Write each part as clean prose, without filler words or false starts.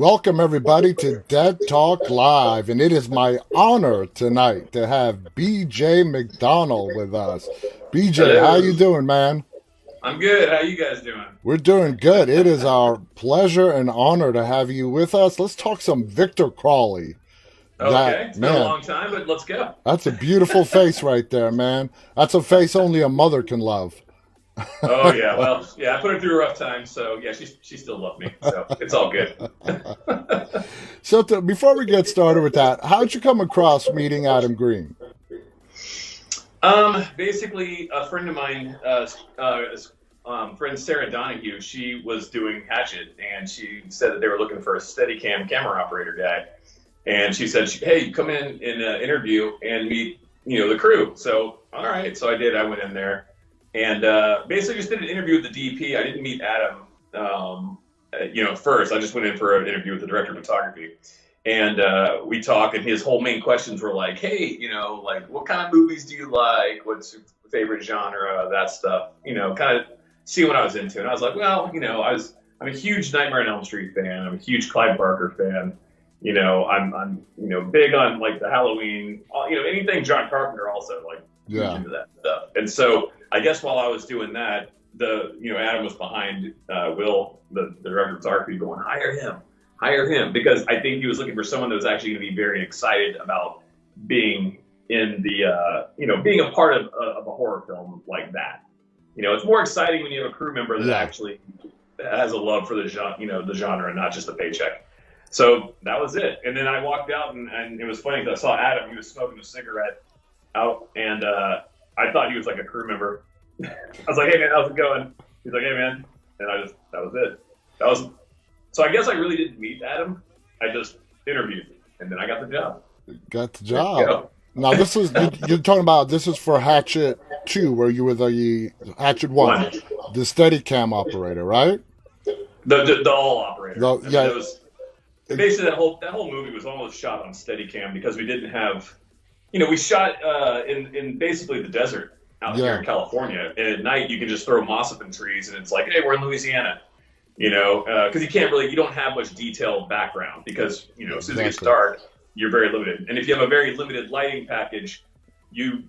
Welcome, everybody, to Dead Talk Live, and it is my honor tonight to have BJ McDonnell with us. BJ, how Hello. you doing, man? I'm good. How you guys doing? We're doing good. It is our pleasure and honor to have you with us. Let's talk some Victor Crawley. Okay. That, It's been a man, long time, but let's go. that's a beautiful face right there, man. That's a face only a mother can love. Oh yeah. Well, yeah. I put her through a rough time, so yeah, she still loved me, so it's all good. Before we get started with that, how'd you come across meeting Adam Green? Basically, a friend of mine, friend Sarah Donahue, she was doing Hatchet, and she said that they were looking for a Steadicam camera operator guy, and she said, "Hey, come in and interview and meet, the crew." So, all right. So I did. I went in there. And basically just did an interview with the DP. I didn't meet Adam, first. I just went in for an interview with the director of photography. And we talked, and his whole main questions were like, hey, like, what kind of movies do you like? What's your favorite genre? That stuff, kind of see what I was into. And I was like, well, I'm a huge Nightmare on Elm Street fan. I'm a huge Clive Barker fan. I'm big on, like, the Halloween, anything John Carpenter also, like, huge Yeah, into that stuff. And so I guess while I was doing that, Adam was behind Will, the director of photography, going, hire him, because I think he was looking for someone that was actually going to be very excited about being in the, being a part of a horror film like that. It's more exciting when you have a crew member that yeah. actually has a love for the genre, the genre, and not just a paycheck. So that was it. And then I walked out, and it was funny because I saw Adam. He was smoking a cigarette out, and I thought he was like a crew member. I was like, "Hey man, how's it going?" He's like, "Hey man," and that was it. That was so. I guess I really didn't meet Adam. I just interviewed, and then I got the job. Got the There you job. go. Now this is you're talking about. This is for Hatchet 2, where you were the Hatchet 1, One, the Steadicam operator, right? the all operator. The, I mean, yeah, it was basically that whole movie was almost shot on Steadicam because we didn't have, we shot in basically the desert out here yeah, in California, and at night you can just throw moss up in trees, and it's like, hey, we're in Louisiana, because you don't have much detailed background because as soon as it gets exactly. dark, you're very limited, and if you have a very limited lighting package, you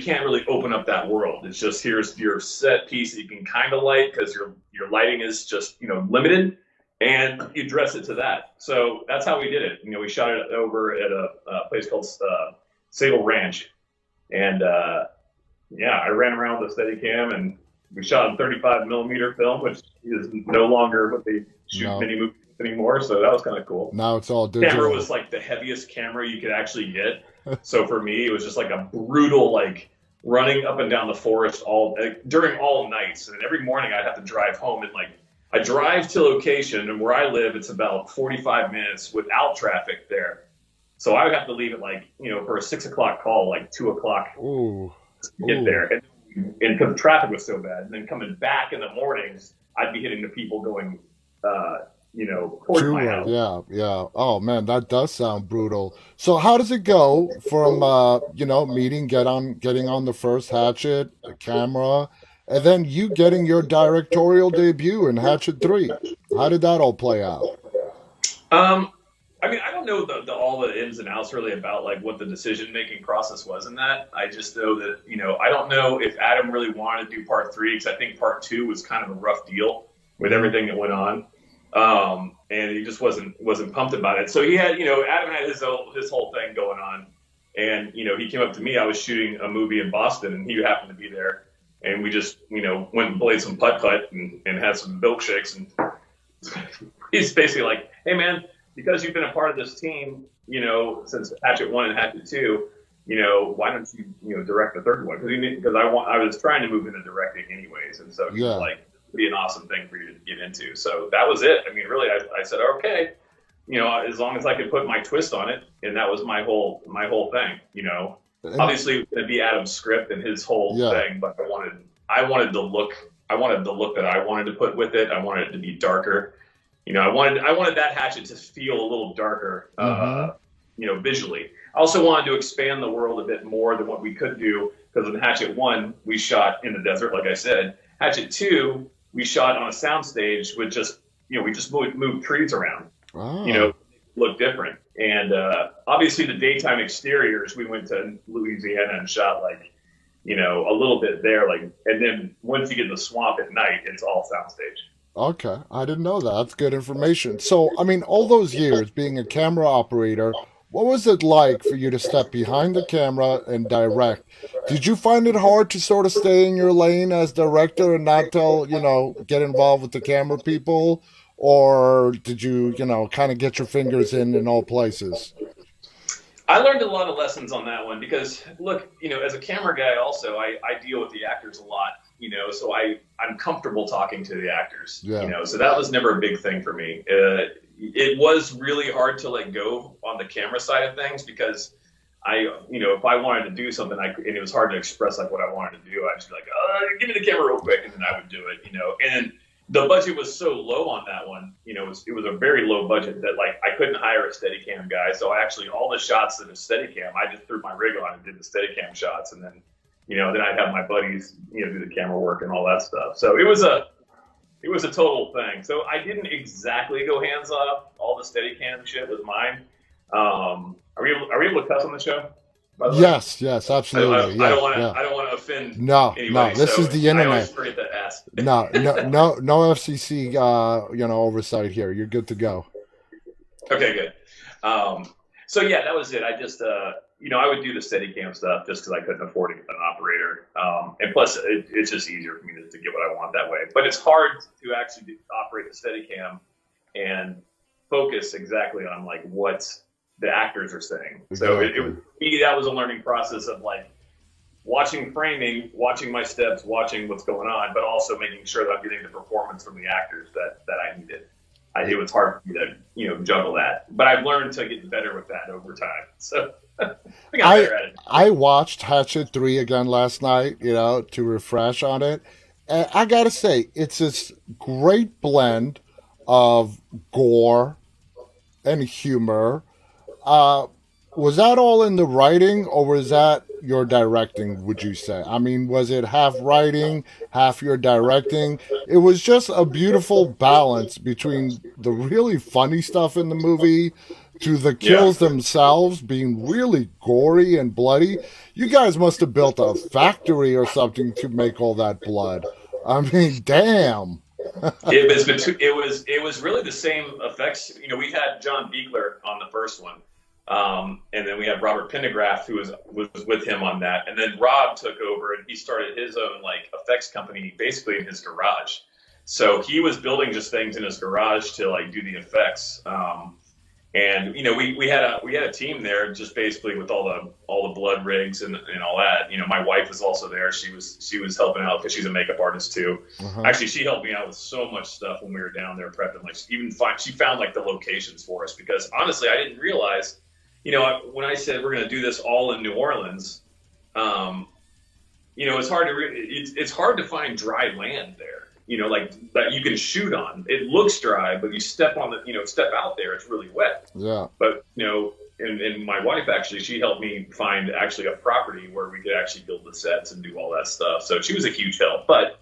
can't really open up that world. It's just here's your set piece that you can kind of light because your lighting is just limited, and you dress it to that. So that's how we did it. We shot it over at a place called Sable Ranch, and yeah, I ran around with a Steadicam, and we shot in 35 millimeter film, which is no longer what they shoot No, many movies anymore. So that was kind of cool. now it's all Camera digital. was like the heaviest camera you could actually get. So for me, it was just like a brutal, like, running up and down the forest during all nights. And every morning I'd have to drive home, and like I drive to location, and where I live, it's about 45 minutes without traffic there. So I would have to leave at, like, for a 6 o'clock call, like 2 o'clock Ooh, to get ooh. there. And because traffic was so bad. And then coming back in the mornings, I'd be hitting the people going, towards my True. house. Yeah, yeah. Oh man, that does sound brutal. So how does it go from getting on the first Hatchet, the camera, and then you getting your directorial debut in Hatchet 3? How did that all play out? Um, I mean, I don't know all the ins and outs really about, like, what the decision making process was in that. I just know that I don't know if Adam really wanted to do part three because I think part two was kind of a rough deal with Hmm. everything that went on, and he just wasn't pumped about it. So he had Adam had his whole thing going on, and he came up to me. I was shooting a movie in Boston, and he happened to be there, and we just went and played some putt putt and had some milkshakes, and he's basically like, hey man, because you've been a part of this team, since Hatchet 1 and Hatchet 2, why don't you, direct the third one? Because I was trying to move into directing anyways, and so he was Yeah. like, it'd be an awesome thing for you to get into. So that was it. I mean, really, I said, okay, as long as I could put my twist on it, and that was my whole thing. And Obviously it'd be Adam's script and his whole yeah. thing, but I wanted the look that I wanted to put with it. I wanted it to be darker. I wanted that Hatchet to feel a little darker, Mm-hmm. visually. I also wanted to expand the world a bit more than what we could do because in Hatchet 1, we shot in the desert, like I said. Hatchet 2, we shot on a soundstage with just, we just moved trees around. you know, Oh, look different. And obviously, the daytime exteriors, we went to Louisiana and shot like, a little bit there. Like, and then once you get in the swamp at night, it's all soundstage. okay. I didn't know that. That's good information. So, I mean, all those years being a camera operator, what was it like for you to step behind the camera and direct? Did you find it hard to sort of stay in your lane as director and not get involved with the camera people? Or did you, kind of get your fingers in all places? I learned a lot of lessons on that one because, look, as a camera guy, also I deal with the actors a lot. So I'm comfortable talking to the actors. Yeah. So that was never a big thing for me. It was really hard to let go on the camera side of things because if I wanted to do something, and it was hard to express like what I wanted to do, I'd just be like, give me the camera real quick, and then I would do it. And the budget was so low on that one. It was a very low budget that like I couldn't hire a Steadicam guy. So I actually all the shots in a Steadicam, I just threw my rig on and did the Steadicam shots, and then I'd have my buddies do the camera work and all that stuff. So it was a total thing. So I didn't exactly go hands off. All the Steadicam shit was mine. Are we able to cuss on the show? By the way, Yes, yes, absolutely. I Yeah, don't want to yeah. I don't want to offend No, no, anybody. this is So the I always internet. forget to ask. No, no, no, no FCC, oversight here. You're good to go. Okay, good. So yeah, that was it. I just, I would do the Steadicam stuff just because I couldn't afford an operator, and plus it's just easier for me to get what I want that way. But it's hard to actually operate the Steadicam and focus exactly on like what the actors are saying. So it was Exactly. me. That was a learning process of like watching framing, watching my steps, watching what's going on, but also making sure that I'm getting the performance from the actors that I needed. It was hard for me to juggle that, but I've learned to get better with that over time. So I think I'm I better at it. I watched Hatchet 3 again last night, to refresh on it. And I gotta say, it's this great blend of gore and humor. Uh, was that all in the writing, or was that your directing, would you say? I mean, was it half writing, half your directing? It was just a beautiful balance between the really funny stuff in the movie to the Yeah, kills themselves being really gory and bloody. You guys must have built a factory or something to make all that blood. I mean, damn. it was really the same effects. We had John Beegler on the first one, and then we had Robert Pendergraft who was with him on that, and then Rob took over and he started his own like effects company basically in his garage. So he was building just things in his garage to like do the effects. And we had a team there just basically with all the blood rigs and all that. My wife was also there. She was helping out because she's a makeup artist too. Uh-huh. Actually, she helped me out with so much stuff when we were down there prepping. Like she found like the locations for us because honestly, I didn't realize. When I said we're going to do this all in New Orleans, it's hard to find dry land there. Like that you can shoot on. It looks dry, but you step on step out there, it's really wet. Yeah. But and my wife actually, she helped me find actually a property where we could actually build the sets and do all that stuff. So she was a huge help. But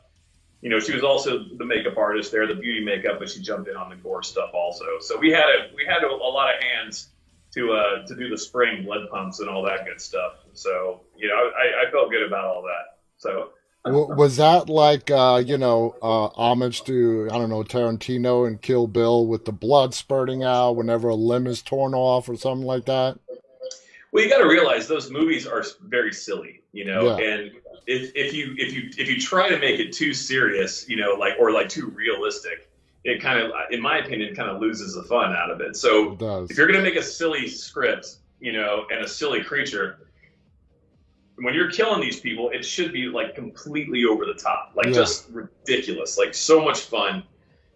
she was also the makeup artist there, the beauty makeup, but she jumped in on the gore stuff also. So we had a lot of hands to do the spraying blood pumps and all that good stuff. So I felt good about all that. So. Was that like homage to, I don't know, Tarantino and Kill Bill with the blood spurting out whenever a limb is torn off or something like that? Well, you got to realize those movies are very silly, Yeah. and if you try to make it too serious, or too realistic, it kind of, in my opinion, kind of loses the fun out of it. It So if does. you're going to make a silly script, and a silly creature, when you're killing these people, it should be like completely over the top, like Yeah. just ridiculous, like so much fun.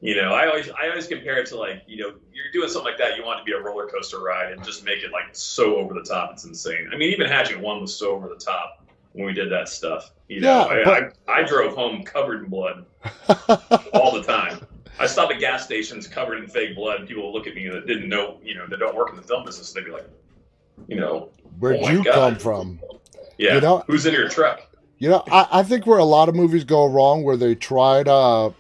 I always compare it to like, you're doing something like that, you want it to be a roller coaster ride and just make it like so over the top, it's insane. I mean, even Hatchet 1 was so over the top when we did that stuff. Yeah, but I drove home covered in blood all the time. I stopped at gas stations covered in fake blood, and people would look at me that didn't know, that don't work in the film business. They'd be like, oh where'd my you come God. from? You Yeah. know, Who's in your truck? I think where a lot of movies go wrong, where they try to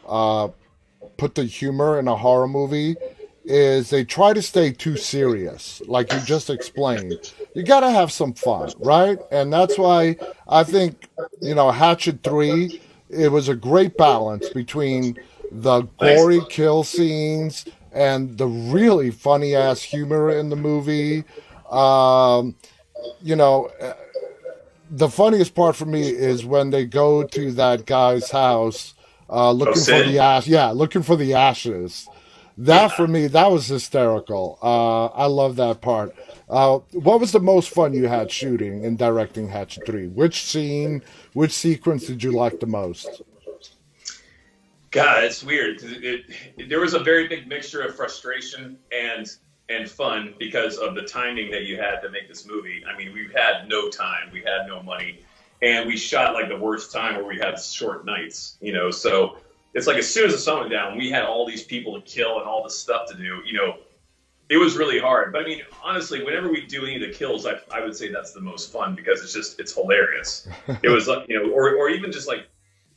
put the humor in a horror movie, is they try to stay too serious, like you just explained. You got to have some fun, right? And that's why I think, Hatchet 3, it was a great balance between the Thanks. gory kill scenes and the really funny ass humor in the movie. Um, you know, the funniest part for me is when they go to that guy's house, Oh, looking for the Sid. ash. Yeah, looking for the ashes. That for Yeah. me, that was hysterical. I love that part. What was the most fun you had shooting and directing Hatchet 3? Which scene, which sequence did you like the most? God, it's weird because there was a very big mixture of frustration and fun because of the timing that you had to make this movie. I mean, we had no time, we had no money, and we shot like the worst time where we had short nights. So it's like as soon as the sun went down, we had all these people to kill and all this stuff to do. It was really hard. But I mean, honestly, whenever we do any of the kills, I would say that's the most fun because it's hilarious. It was like, or even just like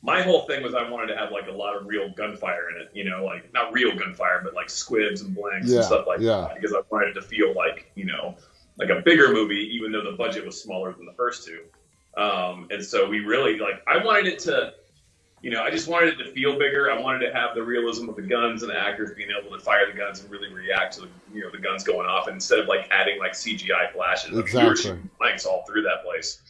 my whole thing was I wanted to have like a lot of real gunfire in it, like not real gunfire, but like squibs and blanks and Yeah, stuff like yeah. that because I wanted it to feel like, like a bigger movie, even though the budget was smaller than the first two. And so we really like, I wanted it to, I just wanted it to feel bigger. I wanted to have the realism of the guns and the actors being able to fire the guns and really react to the guns going off, and instead of like adding like CGI flashes. I mean, we were Exactly. shooting blanks all through that place.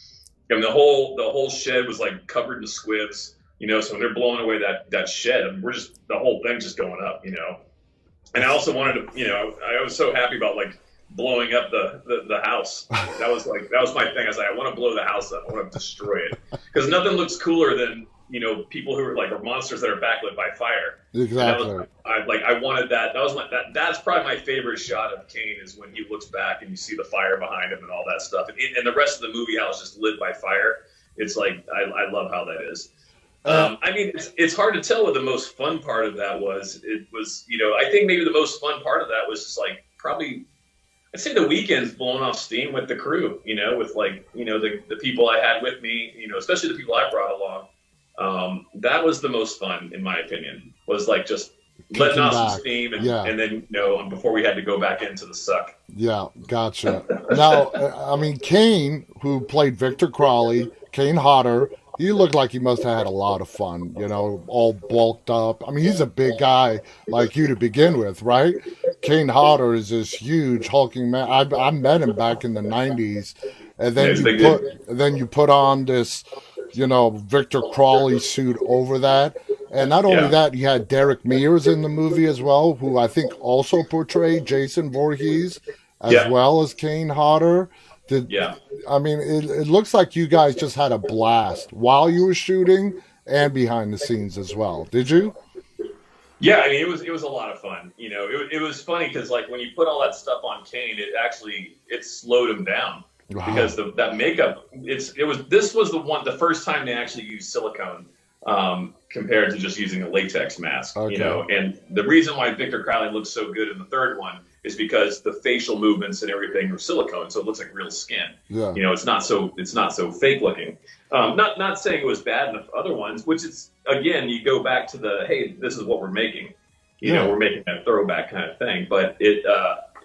And the whole shed was like covered in squibs. So when they're blowing away that shed, I mean, the whole thing's just going up. And I also wanted to, I was so happy about like blowing up the house. That was my thing. I was like, I want to blow the house up. I want to destroy it because nothing looks cooler than people who are like monsters that are backlit by fire. And that was Exactly. I wanted that. That's probably my favorite shot of Kane is when he looks back and you see the fire behind him and all that stuff. And the rest of the movie, how it's just lit by fire. It's like I love how that is. Uh, I mean, it's hard to tell what the most fun part of that was. It was, I think maybe the most fun part of that was just like probably, I'd say the weekends blowing off steam with the crew, with like, the people I had with me, especially the people I brought along. That was the most fun, in my opinion, was like just letting Kicking off some back. steam Yeah. and then, before we had to go back into the suck. Yeah, gotcha. Now, I mean, Kane, who played Victor Crowley, Kane Hodder, he looked like he must have had a lot of fun, all bulked up. I mean, he's a big guy like you to begin with, right? Kane Hodder is this huge hulking man. I met him back in the '90s, and Yeah, then it's a you big put dude. then you put on this, Victor Crawley suit over that. And not only Yeah. that, you had Derek Mears in the movie as well, who I think also portrayed Jason Voorhees as Yeah. well as Kane Hodder. Did Yeah. I mean it looks like you guys just had a blast while you were shooting and behind the scenes as well. Did you? Yeah, I mean, it was a lot of fun. It was funny because like when you put all that stuff on Kane, it slowed him down because Wow. that makeup. This was the first time they actually used silicone compared to just using a latex mask. Okay. And the reason why Victor Crowley looks so good in the third one is because the facial movements and everything are silicone, so it looks like real skin. Yeah. It's not so fake looking. Not saying it was bad in the other ones, which is again you go back to the hey, this is what we're making. Yeah. We're making that throwback kind of thing. But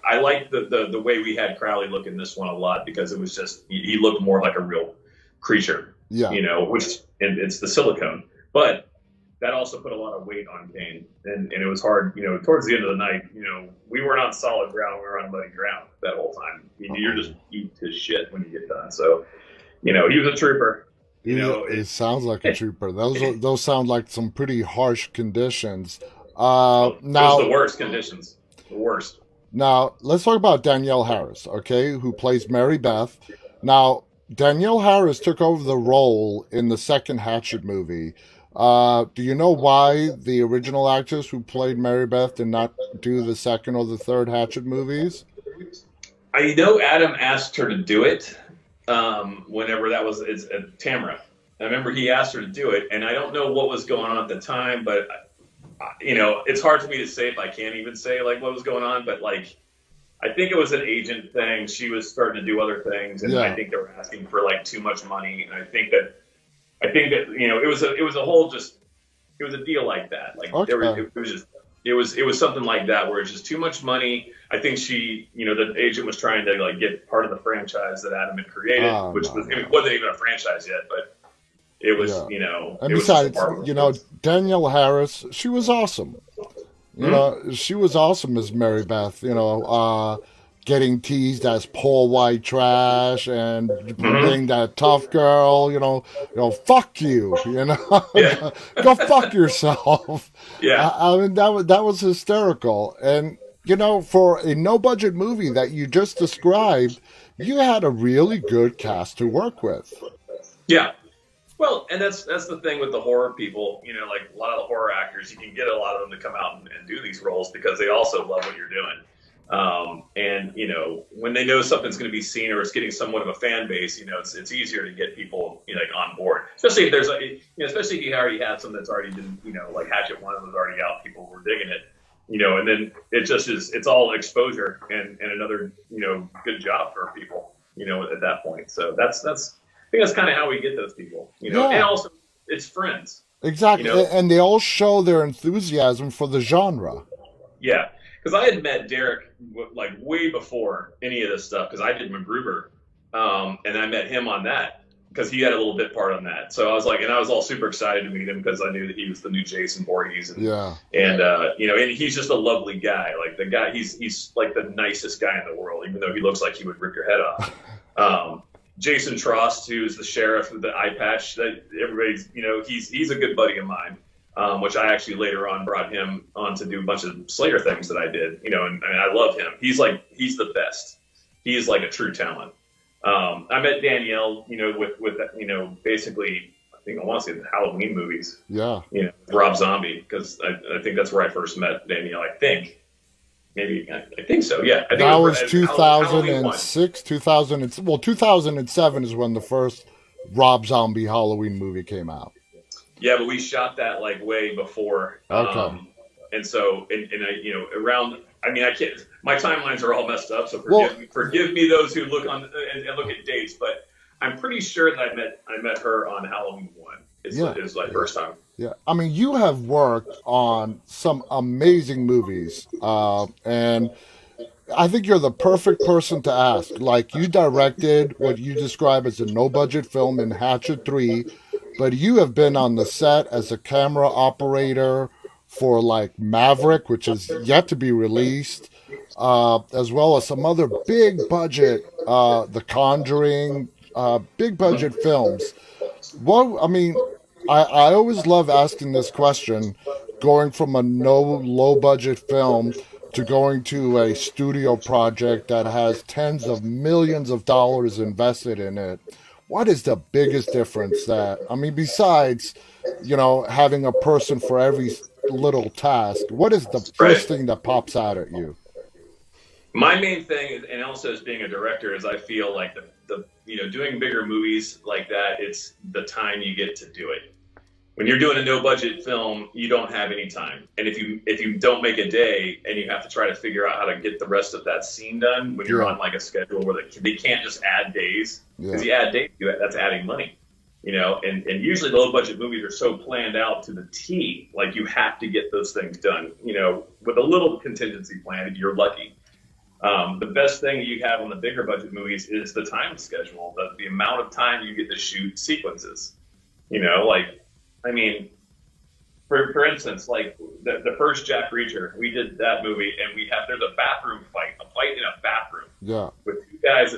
I like the way we had Crowley look in this one a lot because it was just he looked more like a real creature. Yeah. Which and it's the silicone, but that also put a lot of weight on Kane, and it was hard. Towards the end of the night, we weren't on solid ground; we were on muddy ground that whole time. You're just eating his shit when you get done. So, he was a trooper. You know, It it, sounds like a trooper. Those sound like some pretty harsh conditions. it was the worst conditions, the worst. Now, let's talk about Danielle Harris, okay, who plays Mary Beth. Now, Danielle Harris took over the role in the second Hatchet movie. Do you know why the original actress who played Mary Beth did not do the second or the third Hatchet movies? I know Adam asked her to do it whenever that was it's Tamara. I remember he asked her to do it, and I don't know what was going on at the time, but it's hard for me to say if I can't even say like what was going on, but like I think it was an agent thing. She was starting to do other things, and I Yeah. think they were asking for like too much money, and I think that it was a whole just it was a deal like that. Like there was Okay. it was just it was something like that where it's just too much money. I think the agent was trying to like get part of the franchise that Adam had created, Oh, which no, was no. it wasn't even a franchise yet, but it was Yeah. And it was just a besides, Marvel influence. Danielle Harris, she was awesome. Hmm. She was awesome as Mary Beth, getting teased as poor white trash and Hmm. being that tough girl, fuck you, Yeah, go fuck yourself. yeah, I mean, that was hysterical. And, for a no budget movie that you just described, you had a really good cast to work with. yeah. Well, and that's the thing with the horror people. Like a lot of the horror actors, you can get a lot of them to come out and do these roles because they also love what you're doing. And when they know something's going to be seen or it's getting somewhat of a fan base, it's easier to get people like on board. Especially if especially if you already have something that's already been, like Hatchet One was already out, people were digging it. And then it just is, it's all exposure and another, good job for people, at that point. So I think that's kind of how we get those people, and Yeah, also it's friends, you exactly. know, And they all show their enthusiasm for the genre. yeah. Because I had met Derek like way before any of this stuff because I did MacGruber, and I met him on that because he had a little bit part on that. So I was like, and I was all super excited to meet him because I knew that he was the new Jason Voorhees, Yeah. and he's just a lovely guy. Like the guy, he's like the nicest guy in the world, even though he looks like he would rip your head off. Um, Jason Trost, who's the sheriff with the eye patch, that everybody's, he's a good buddy of mine. Which I actually later on brought him on to do a bunch of Slayer things that I did, and I love him. He's the best. He is like a true talent. I met Danielle, with basically, I think I want to say the Halloween movies, Yeah. Rob Zombie, because I think that's where I first met Danielle. I think maybe I think so. Yeah, I think That it was was Halloween one. 2006, 2007 is when the first Rob Zombie Halloween movie came out. Yeah, but we shot that like way before, Okay. and so and I, around. I mean, I can't. My timelines are all messed up, so Well, forgive me those who look on and look at dates. But I'm pretty sure that I met her on Halloween one. yeah. Is like first time. Yeah. I mean, you have worked on some amazing movies. And I think you're the perfect person to ask. Like, you directed what you describe as a no budget film in Hatchet 3, but you have been on the set as a camera operator for, like, Maverick, which is yet to be released, as well as some other big budget, The Conjuring, big budget films. I mean, I always love asking this question, going from a no low budget film to going to a studio project that has tens of millions of dollars invested in it. What is the biggest difference I mean, besides, having a person for every little task, what is the Right. first thing that pops out at you? My main thing, and also as being a director, is I feel like the doing bigger movies like that. It's the time you get to do it. When you're doing a no budget film, you don't have any time. And if you don't make a day and you have to try to figure out how to get the rest of that scene done when you're Yeah, on like a schedule where they can't just add days because yeah. you add days, that's adding money. And usually the low budget movies are so planned out to the T, like you have to get those things done, with a little contingency plan if you're lucky. The best thing you have on the bigger budget movies is the time schedule, the amount of time you get to shoot sequences. Like, I mean, for instance, like the first Jack Reacher, we did that movie, and there's a bathroom fight, a fight in a bathroom Yeah. with two guys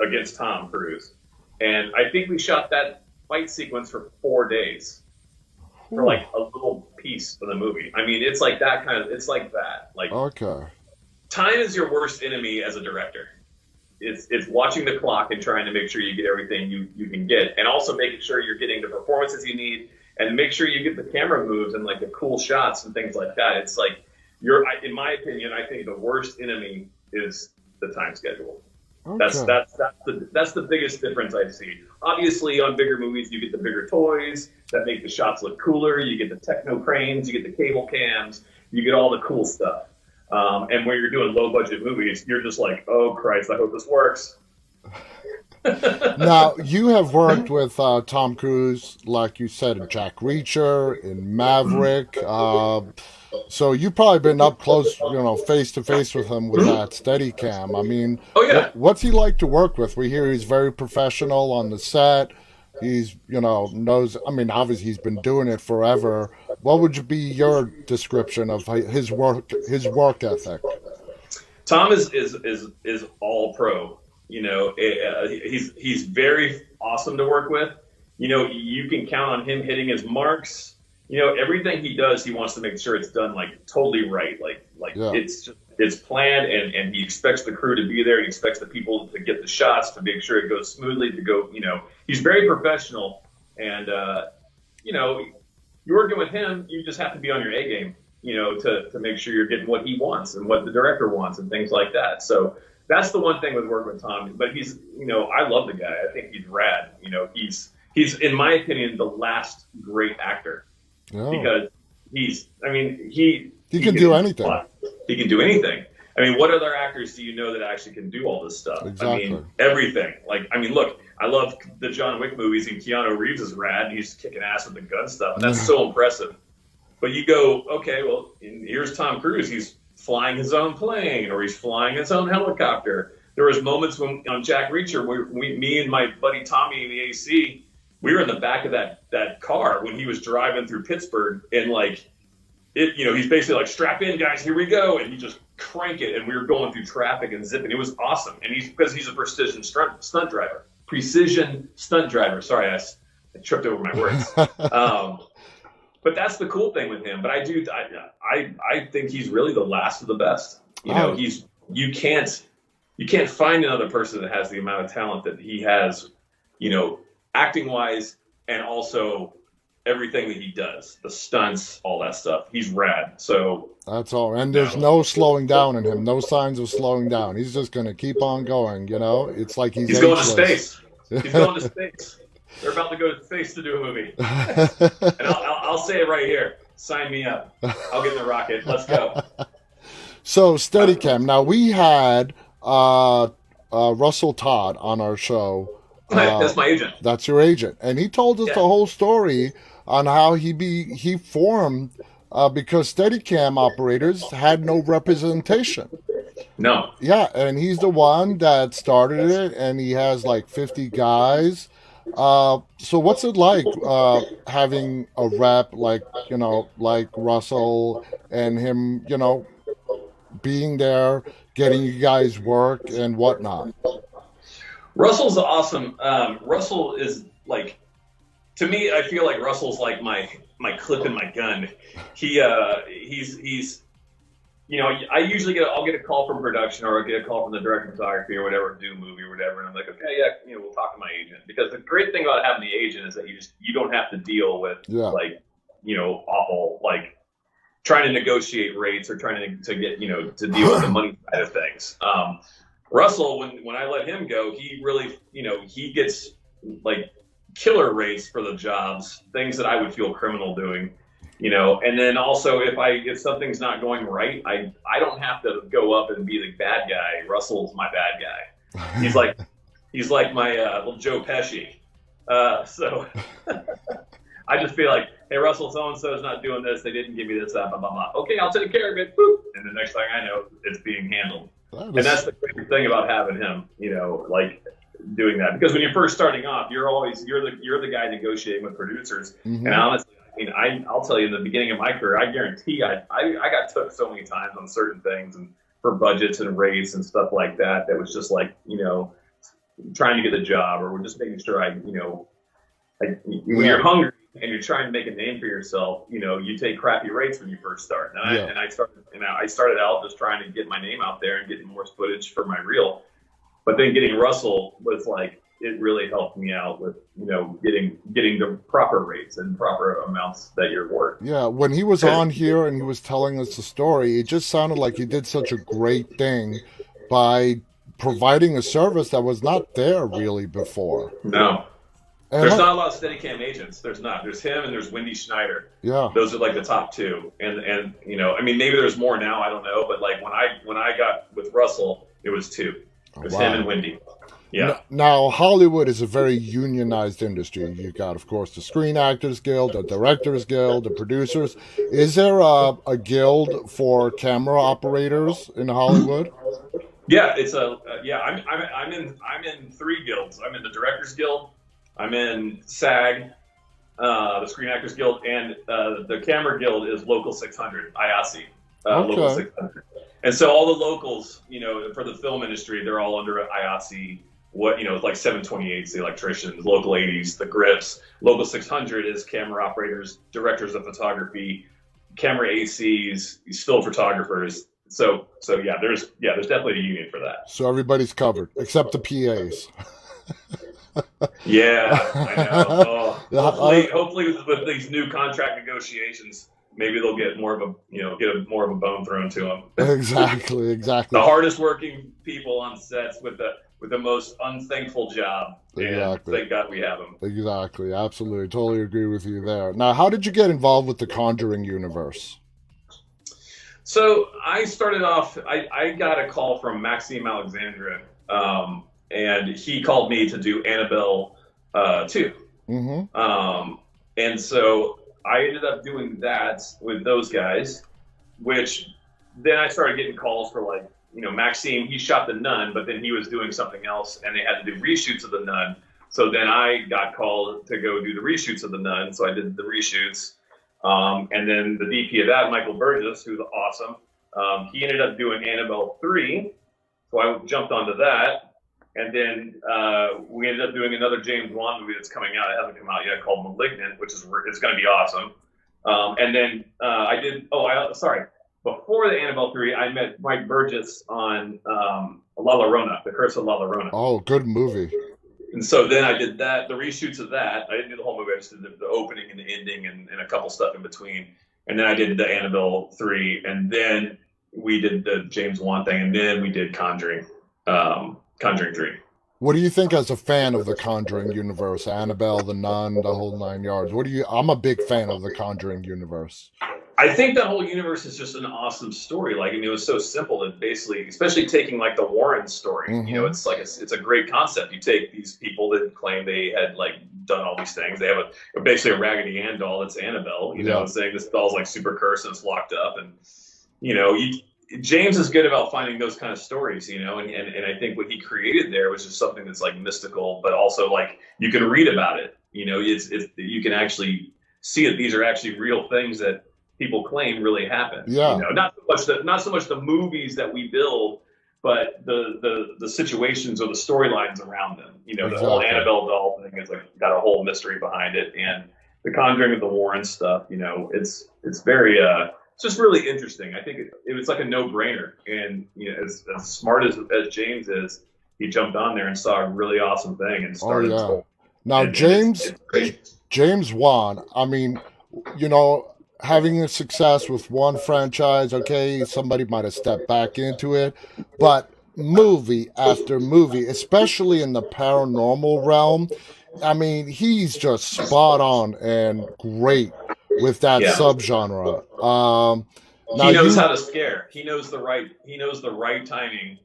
against Tom Cruise, and I think we shot that fight sequence for 4 days for Whew. like a little piece of the movie. I mean, it's like that kind of, it's like that. Like Okay. time is your worst enemy as a director. It's watching the clock and trying to make sure you get everything you can get, and also making sure you're getting the performances you need, and make sure you get the camera moves and like the cool shots and things like that. It's like in my opinion, I think the worst enemy is the time schedule. That's Okay. that's that's the biggest difference I see. Obviously, on bigger movies, you get the bigger toys that make the shots look cooler. You get the techno cranes, you get the cable cams, you get all the cool stuff. And when you're doing low budget movies, you're just like, oh Christ, I hope this works. Now, you have worked with Tom Cruise, like you said, in Jack Reacher, in Maverick. So you've probably been up close, face to face with him with that Steadicam. I mean, Oh yeah. what's he like to work with? We hear he's very professional on the set. He's, knows. I mean, obviously he's been doing it forever. What would be your description of his work ethic? Tom is all pro. He's very awesome to work with. You can count on him hitting his marks. Everything he does, he wants to make sure it's done like totally right. Like Yeah. it's planned, and he expects the crew to be there. He expects the people to get the shots to make sure it goes smoothly. To go, he's very professional, and you're working with him. You just have to be on your A game. To make sure you're getting what he wants and what the director wants and things like that. So that's the one thing with working with Tom. But he's, I love the guy. I think he's rad. He's in my opinion the last great actor Oh, because he can do anything. he can do anything. I mean, what other actors do you know that actually can do all this stuff? I Exactly. mean, everything. Look, I love the John Wick movies, and Keanu Reeves is rad. He's kicking ass with the gun stuff, and that's so impressive. But you go, okay, well, here's Tom Cruise. He's flying his own plane, or he's flying his own helicopter. There was moments when on Jack Reacher, me and my buddy Tommy in the AC, we were in the back of that car when he was driving through Pittsburgh, and he's basically like, strap in, guys, here we go, and he just crank it, and we were going through traffic and zipping. It was awesome, and because he's a stunt driver, precision stunt driver. Sorry, I tripped over my words. But that's the cool thing with him. But I think he's really the last of the best. Oh, You can't find another person that has the amount of talent that he has, acting wise, and also everything that he does, the stunts, all that stuff. He's rad. So that's all. And there's no slowing down in him. No signs of slowing down. He's just going to keep on going. It's like he's going to ageless. space. He's going to space. They're about to go to space to do a movie. And I'll say it right here. Sign me up. I'll get in the rocket. Let's go. So Steadicam. Now we had Russell Todd on our show. That's my agent. That's your agent, and he told us the whole story on how he formed because Steadicam operators had no representation. No. Yeah, and he's the one that started it, and he has like 50 guys. So what's it like having a rep like Russell and him, being there, getting you guys work and whatnot? Russell's awesome. Russell is like, to me, I feel like Russell's like my clip in my gun. He's I usually I'll get a call from production, or I'll get a call from the director of photography or whatever, do a movie or whatever, and I'm like, okay, yeah, we'll talk to my agent. Because the great thing about having the agent is that you don't have to deal with awful, like, trying to negotiate rates or trying to get to deal with the money side of things. Russell, when I let him go, he really he gets like killer rates for the jobs, things that I would feel criminal doing. And then also if something's not going right, I don't have to go up and be the bad guy. Russell's my bad guy. He's like my little Joe Pesci. So I just feel like, hey, Russell, so-and-so is not doing this. They didn't give me this, blah, blah, blah. Okay, I'll take care of it. Boop. And the next thing I know, it's being handled. And that's the great thing about having him, like doing that. Because when you're first starting off, you're the guy negotiating with producers. Mm-hmm. And honestly, I'll tell you, in the beginning of my career, I guarantee I got took so many times on certain things and for budgets and rates and stuff like that. That was just like, trying to get a job, or we're just making sure when you're hungry and you're trying to make a name for yourself, you take crappy rates when you first start. And I started out just trying to get my name out there and getting more footage for my reel. But then getting Russell was like, it really helped me out with, getting the proper rates and proper amounts that you're worth. Yeah, when he was on here and he was telling us the story, it just sounded like he did such a great thing by providing a service that was not there really before. No. There's not a lot of Steadicam agents. There's not. There's him and there's Wendy Schneider. Yeah. Those are like the top two. And maybe there's more now, I don't know, but like when I got with Russell, it was two. It was him and Wendy. Yeah. Now, Hollywood is a very unionized industry. You've got, of course, the Screen Actors Guild, the Directors Guild, the producers. Is there a guild for camera operators in Hollywood? Yeah, it's a yeah. I'm in three guilds. I'm in the Directors Guild. I'm in SAG, the Screen Actors Guild, and the Camera Guild is Local 600, IASI, Local Okay. 600. And so all the locals, for the film industry, they're all under IASI. What it's like 728s, the electricians, local 80s, the grips. Local 600 is camera operators, directors of photography, camera ACs, still photographers. So there's definitely a union for that. So everybody's covered except the PAs. Yeah, I know. Oh, Yeah, hopefully with these new contract negotiations, maybe they'll get more of a more of a bone thrown to them. exactly, The exactly, hardest working people on sets with the most unthankful job, and exactly, thank God we have them. exactly. Absolutely, totally agree with you there. Now, how did you get involved with the Conjuring universe? So I started off. I got a call from Maxime Alexandra, and he called me to do Annabelle 2. Mm-hmm. And so I ended up doing that with those guys, which then I started getting calls for like, Maxime, he shot The Nun, but then he was doing something else and they had to do reshoots of The Nun. So then I got called to go do the reshoots of The Nun. So I did the reshoots. And then the DP of that, Michael Burgess, who's awesome, he ended up doing Annabelle 3. So I jumped onto that. And then we ended up doing another James Wan movie that's coming out. It hasn't come out yet, called *Malignant*, which is it's going to be awesome. And then I did. Sorry. Before the Annabelle 3, I met Mike Burgess on La Llorona, The Curse of La Llorona. Oh, good movie. And so then I did that, the reshoots of that. I didn't do the whole movie. I just did the opening and the ending and a couple stuff in between. And then I did the Annabelle 3, and then we did the James Wan thing, and then we did Conjuring 3. What do you think as a fan of the Conjuring universe? Annabelle, the Nun, the whole nine yards. What do you? I'm a big fan of the Conjuring universe. I think that whole universe is just an awesome story. Like, it was so simple that basically, especially taking like the Warren story, Mm-hmm. it's like it's a great concept. You take these people that claim they had like done all these things. They have basically a Raggedy Ann doll that's Annabelle, Yeah. saying this doll's like super cursed and it's locked up, and James is good about finding those kind of stories, and I think what he created there was just something that's like mystical, but also like you can read about it. It's you can actually see that these are actually real things that people claim really happened. Yeah. Not so much the movies that we build, but the situations or the storylines around them. The whole Exactly. Annabelle doll thing is like got a whole mystery behind it, and the Conjuring of the Warren stuff. It's very it's just really interesting. I think it was like a no-brainer, and as smart as James is, he jumped on there and saw a really awesome thing and Oh started this yeah. whole. Now And James it's great. James Wan. I mean, you know, having a success with one franchise, okay, somebody might have stepped back into it, but movie after movie, especially in the paranormal realm, I mean, he's just spot on and great with that Yeah. subgenre. Now He knows you how to scare. He knows the right timing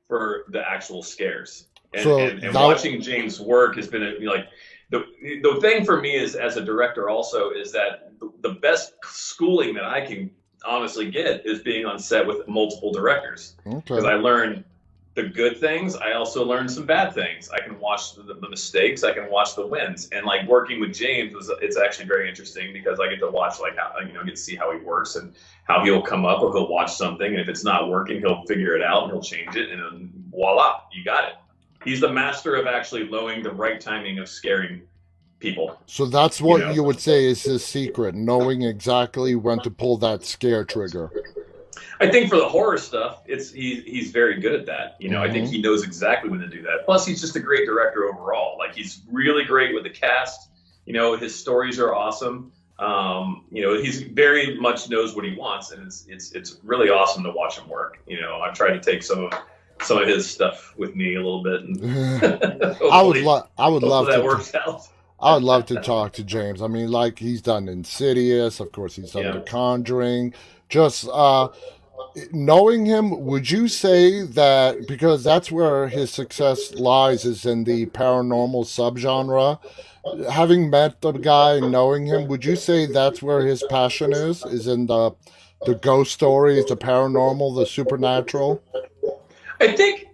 for the actual scares. And so and that watching James work has been like the thing for me is as a director also is that the best schooling that I can honestly get is being on set with multiple directors because okay. I learn the good things. I also learn some bad things. I can watch the mistakes. I can watch the wins. And like working with James it's actually very interesting because I get to watch like how get to see how he works and how he'll come up or he'll watch something and if it's not working he'll figure it out and he'll change it and then voila, you got it. He's the master of actually knowing the right timing of scaring people. So that's You what know, you would say is his secret, knowing exactly when to pull that scare trigger. I think for the horror stuff, he's very good at that. I think Hmm. he knows exactly when to do that. Plus, he's just a great director overall. Like he's really great with the cast. His stories are awesome. He's very much knows what he wants, and it's really awesome to watch him work. I've tried to take some of his stuff with me a little bit, and I would love hopefully that to works out. I would love to talk to James. I mean, like he's done Insidious, of course he's done Yeah. The Conjuring. Just Knowing him, would you say that because that's where his success lies is in the paranormal subgenre? Having met the guy and knowing him, would you say that's where his passion is in the ghost stories, the paranormal, the supernatural? I think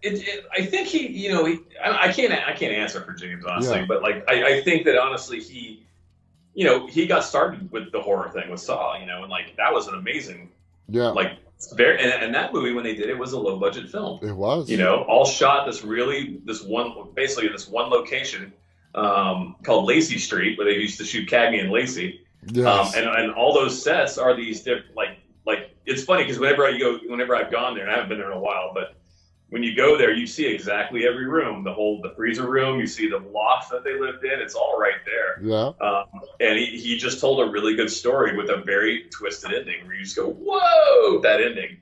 I think he, I can't answer for James honestly, Yeah, but like I think that honestly he got started with the horror thing with Saw, and like that was an amazing, yeah, like very, and that movie when they did it was a low budget film, it was. all shot basically this one location, called Lacey Street where they used to shoot Cagney and Lacey, Yes, and all those sets are these different like it's funny because whenever I've gone there, and I haven't been there in a while, but when you go there, you see exactly every room, the freezer room, you see the loft that they lived in. It's all right there. yeah, And he just told a really good story with a very twisted ending where you just go, whoa, that ending.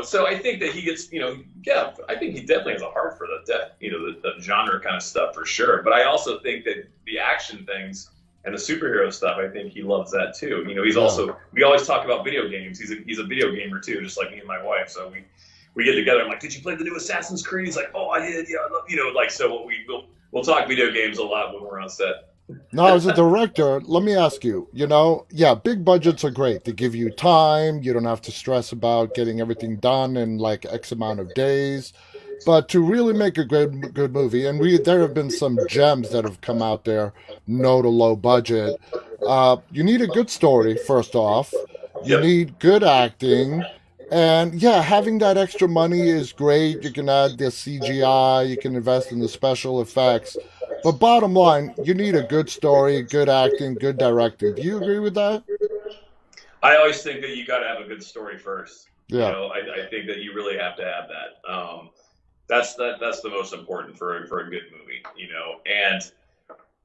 So I think that he gets, yeah, I think he definitely has a heart for the genre kind of stuff for sure. But I also think that the action things and the superhero stuff, I think he loves that too. He's yeah. also, we always talk about video games. He's a video gamer too, just like me and my wife. So we get together. I'm like, did you play the new Assassin's Creed? He's like, oh, I did. Yeah, I love, like so. We'll talk video games a lot when we're on set. Now, as a director, let me ask you, yeah, big budgets are great. They give you time. You don't have to stress about getting everything done in like X amount of days. But to really make a good movie, and there have been some gems that have come out there, no to low budget. You need a good story first off. You Yep. need good acting, and yeah, having that extra money is great. You can add the CGI, you can invest in the special effects, but bottom line, you need a good story, good acting, good directing. Do you agree with that? I always think that you got to have a good story first. Yeah, I think that you really have to have that. That's the most important for a good movie. And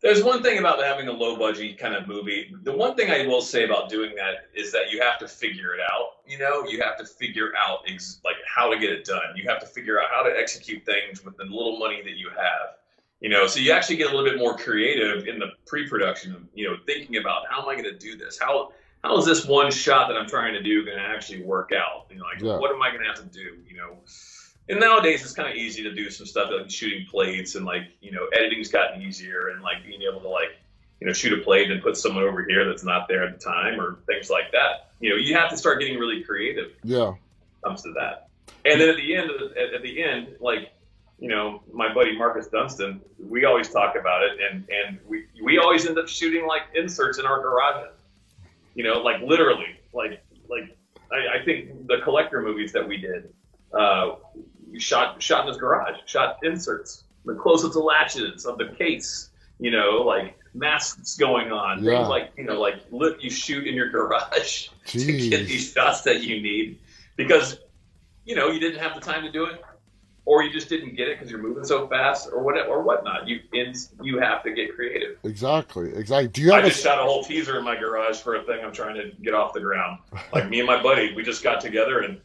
there's one thing about having a low budget kind of movie. The one thing I will say about doing that is that you have to figure it out. You have to figure out like how to get it done. You have to figure out how to execute things with the little money that you have. So you actually get a little bit more creative in the pre-production of, thinking about how am I going to do this? How is this one shot that I'm trying to do going to actually work out? Like yeah, what am I going to have to do? And nowadays it's kind of easy to do some stuff like shooting plates and like editing's gotten easier and like being able to like shoot a plate and put someone over here that's not there at the time or things like that. You have to start getting really creative yeah, when it comes to that. And then at the end, like my buddy Marcus Dunstan, we always talk about it, and we always end up shooting like inserts in our garages. Like literally, like I think the collector movies that we did, we shot in his garage, shot inserts, the close-ups of latches of the case, like masks going on, things yeah. like you shoot in your garage to get these Jeez. shots that you need because you didn't have the time to do it, or you just didn't get it because you're moving so fast, or whatever, or whatnot. You have to get creative. Exactly, exactly. Do you I have a just shot a whole teaser in my garage for a thing I'm trying to get off the ground. Like me and my buddy, we just got together and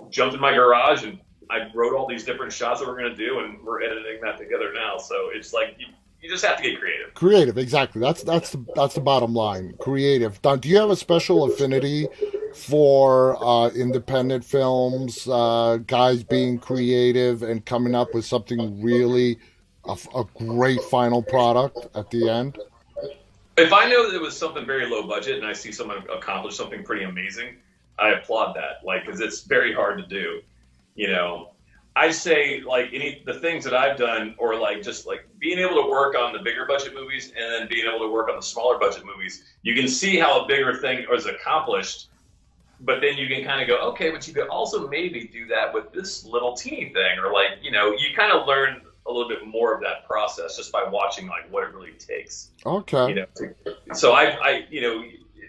jumped in my garage, and I wrote all these different shots that we're going to do, and we're editing that together now. So it's like you just have to get creative. creative? Exactly. That's the bottom line. Creative. Don, do you have a special affinity for independent films, guys being creative and coming up with something really a great final product at the end? If I know that it was something very low budget and I see someone accomplish something pretty amazing, I applaud that. Like, because it's very hard to do. You know, I say like the things that I've done, or like just like being able to work on the bigger budget movies and then being able to work on the smaller budget movies. You can see how a bigger thing is accomplished, but then you can kind of go, okay, but you could also maybe do that with this little teeny thing, or like you kind of learn a little bit more of that process just by watching like what it really takes. Okay. So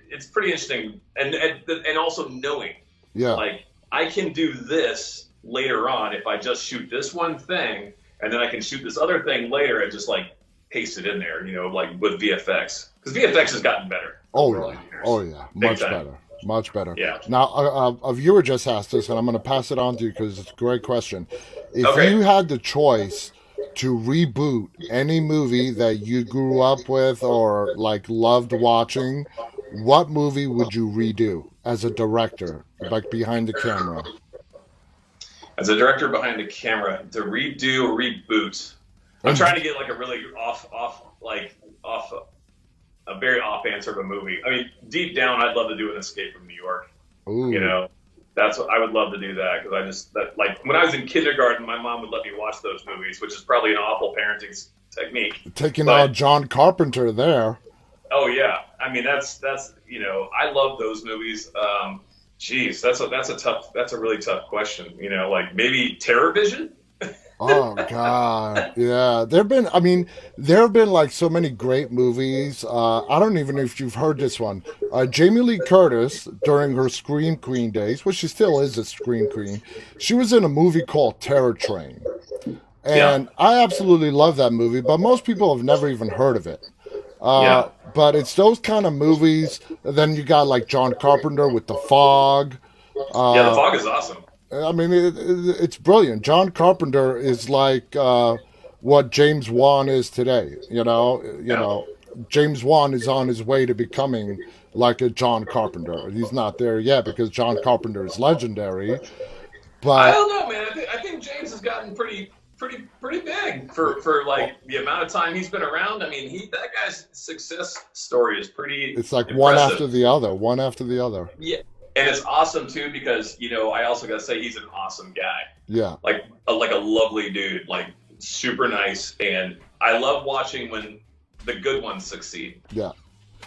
it's pretty interesting, and also knowing Yeah. like I can do this later on if I just shoot this one thing, and then I can shoot this other thing later and just like paste it in there, like with VFX, because VFX has gotten better Oh over all yeah. the years. Oh yeah. Big Much time. better. Much better. Yeah. Now, a viewer just asked this, and I'm going to pass it on to you because it's a great question. If Okay. you had the choice to reboot any movie that you grew up with or like loved watching, what movie would you redo? as a director, like behind the camera? As a director behind the camera, to redo or reboot, I'm trying to And get like a really off a very off answer of a movie. I mean, deep down, I'd love to do an Escape from New York. You ooh, know, that's what I would love to do that because I just that like when I was in kindergarten, my mom would let me watch those movies, which is probably an awful parenting technique. taking But out John Carpenter there. oh yeah, I mean that's I love those movies. Geez, that's a really tough question. Like maybe Terror Vision. Oh God, yeah. I mean, there have been like so many great movies. I don't even know if you've heard this one. Jamie Lee Curtis, during her Scream Queen days, well, she still is a Scream Queen. She was in a movie called Terror Train, Yeah, and I absolutely love that movie. But most people have never even heard of it. yeah, But it's those kind of movies. Then you got like John Carpenter with The Fog. yeah. The Uh, Fog is awesome. I mean, it's brilliant. John Carpenter is like what James Wan is today. Yeah. James Wan is on his way to becoming like a John Carpenter. He's not there yet because John Carpenter is legendary. I But don't know, man. I think James has gotten pretty big for like the amount of time he's been around. I mean, that guy's success story is pretty it's like one impressive. after the other, one after the other. Yeah, and it's awesome too because I also got to say he's an awesome guy, Yeah, like a lovely dude, like super nice, and I love watching when the good ones succeed. yeah.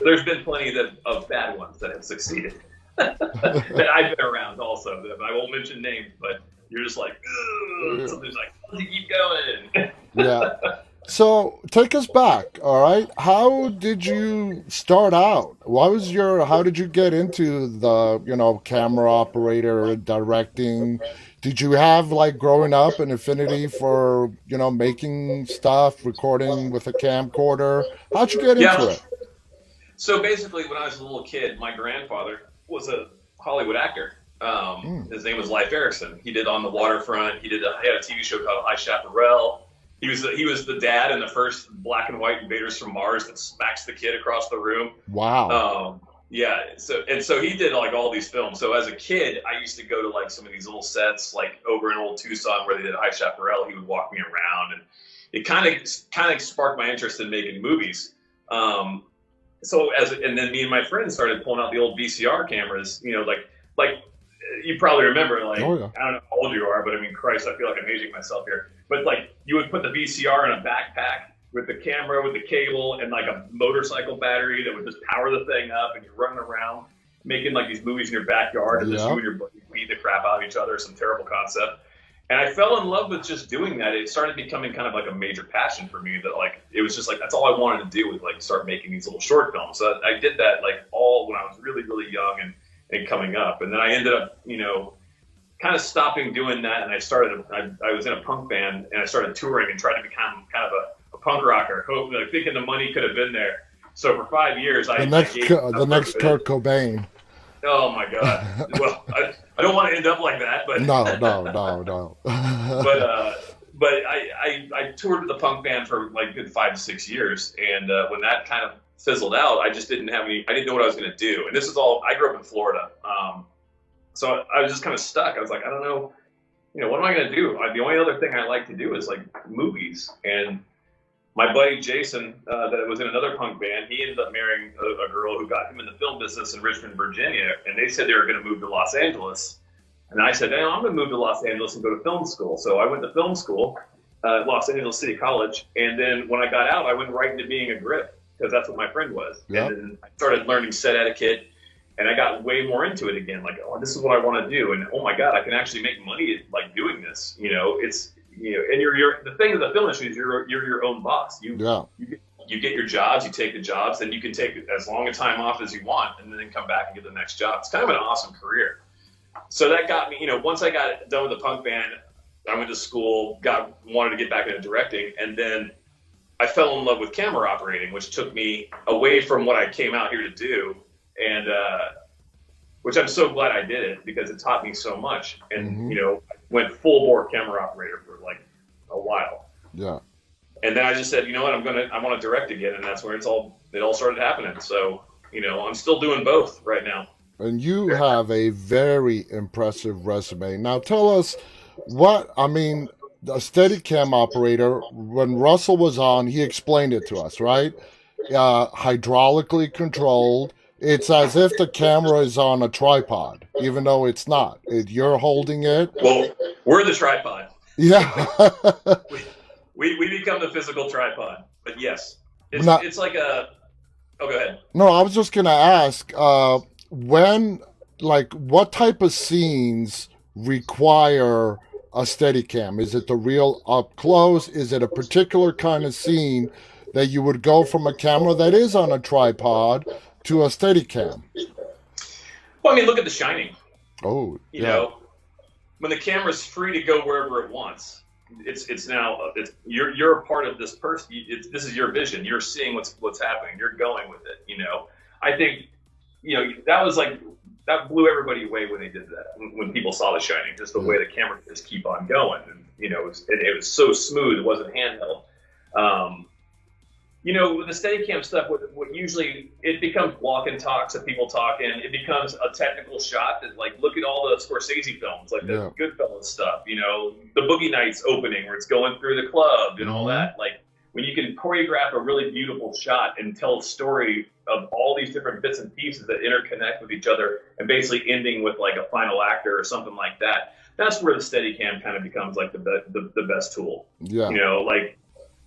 There's been plenty of bad ones that have succeeded that I've been around also. That I won't mention names, but you're just like, ugh, something's like, how does he keep going? Yeah. So take us back, all right? How did you start out? How did you get into the, camera operator, directing? Did you have like growing up an affinity for, making stuff, recording with a camcorder? How'd you get into Yeah. it? So basically, when I was a little kid, my grandfather was a Hollywood actor. Mm, His name was Leif Erikson. He did On the Waterfront. He had a TV show called High Chaparral. He was the dad in the first black and white Invaders from Mars that smacks the kid across the room. wow. Yeah. So he did like all these films. So as a kid, I used to go to like some of these little sets, like over in old Tucson where they did High Chaparral. He would walk me around, and it kind of sparked my interest in making movies. Um, and then me and my friends started pulling out the old VCR cameras. Like you probably remember. Like Oh yeah. I don't know how old you are, but I mean, Christ, I feel like I'm aging myself here. But like you would put the VCR in a backpack with the camera, with the cable, and like a motorcycle battery that would just power the thing up, and you're running around making like these movies in your backyard, and just you Yeah. and your buddy beat the crap out of each other. Some terrible concept. And I fell in love with just doing that. It started becoming kind of like a major passion for me. That like it was just like that's all I wanted to do was like start making these little short films. So I did that like all when I was really really young and coming up. And then I ended up kind of stopping doing that. And I was in a punk band and I started touring and tried to become kind of a punk rocker. Like thinking the money could have been there. So for 5 years The I next gave the up next of it. Kurt Cobain. Oh my god. Well, I don't want to end up like that, but No, no, no, no. but I toured with the punk band for like a good 5 to 6 years, and when that kind of fizzled out, I just didn't have any. I didn't know what I was going to do, and this is all. I grew up in Florida, so I was just kind of stuck. I was like, I don't know, what am I going to do? The only other thing I like to do is like movies, and my buddy Jason, that was in another punk band, he ended up marrying a girl who got him in the film business in Richmond, Virginia, and they said they were going to move to Los Angeles. And I said, hey, I'm going to move to Los Angeles and go to film school. So I went to film school at Los Angeles City College. And then when I got out, I went right into being a grip because that's what my friend was. Yep. And then I started learning set etiquette, and I got way more into it again. Like, oh, this is what I want to do. And oh my God, I can actually make money like doing this. And you're the thing of the film industry is you're your own boss. Yeah. You get your jobs, you take the jobs, then you can take as long a time off as you want, and then come back and get the next job. It's kind of an awesome career. So that got me, once I got done with the punk band, I went to school, wanted to get back into directing, and then I fell in love with camera operating, which took me away from what I came out here to do, and which I'm so glad I did it because it taught me so much. And Hmm. I went full bore camera operator for like a while, Yeah. and then I just said, you know what, I want to direct again, and that's where it all started happening. So I'm still doing both right now. And you have a very impressive resume. Now tell us what, I mean, the Steadicam operator, when Russell was on, he explained it to us, right? Hydraulically controlled. It's as if the camera is on a tripod, even though it's not. You're holding it. Well, we're the tripod. Yeah. We become the physical tripod. But yes, Not, it's like a. Oh, go ahead. no, I was just going to ask when, like, what type of scenes require a Steadicam? Is it the real up close? Is it a particular kind of scene that you would go from a camera that is on a tripod to a Steadicam? Well, I mean, look at The Shining. Oh, You yeah. know, when the camera's free to go wherever it wants, it's now you're a part of this person. This is your vision. You're seeing what's happening. You're going with it. I think that was like that blew everybody away when they did that. When people saw The Shining, just the way the camera just keep on going, and it was so smooth. It wasn't handheld. Um, with the Steadicam stuff, what usually it becomes walk and talks of people talking. It becomes a technical shot that, like, look at all the Scorsese films, like the Goodfellas stuff. The Boogie Nights opening where it's going through the club and all that. Like, when you can choreograph a really beautiful shot and tell a story of all these different bits and pieces that interconnect with each other, and basically ending with like a final actor or something like that. That's where the Steadicam kind of becomes like the best tool. Yeah. Like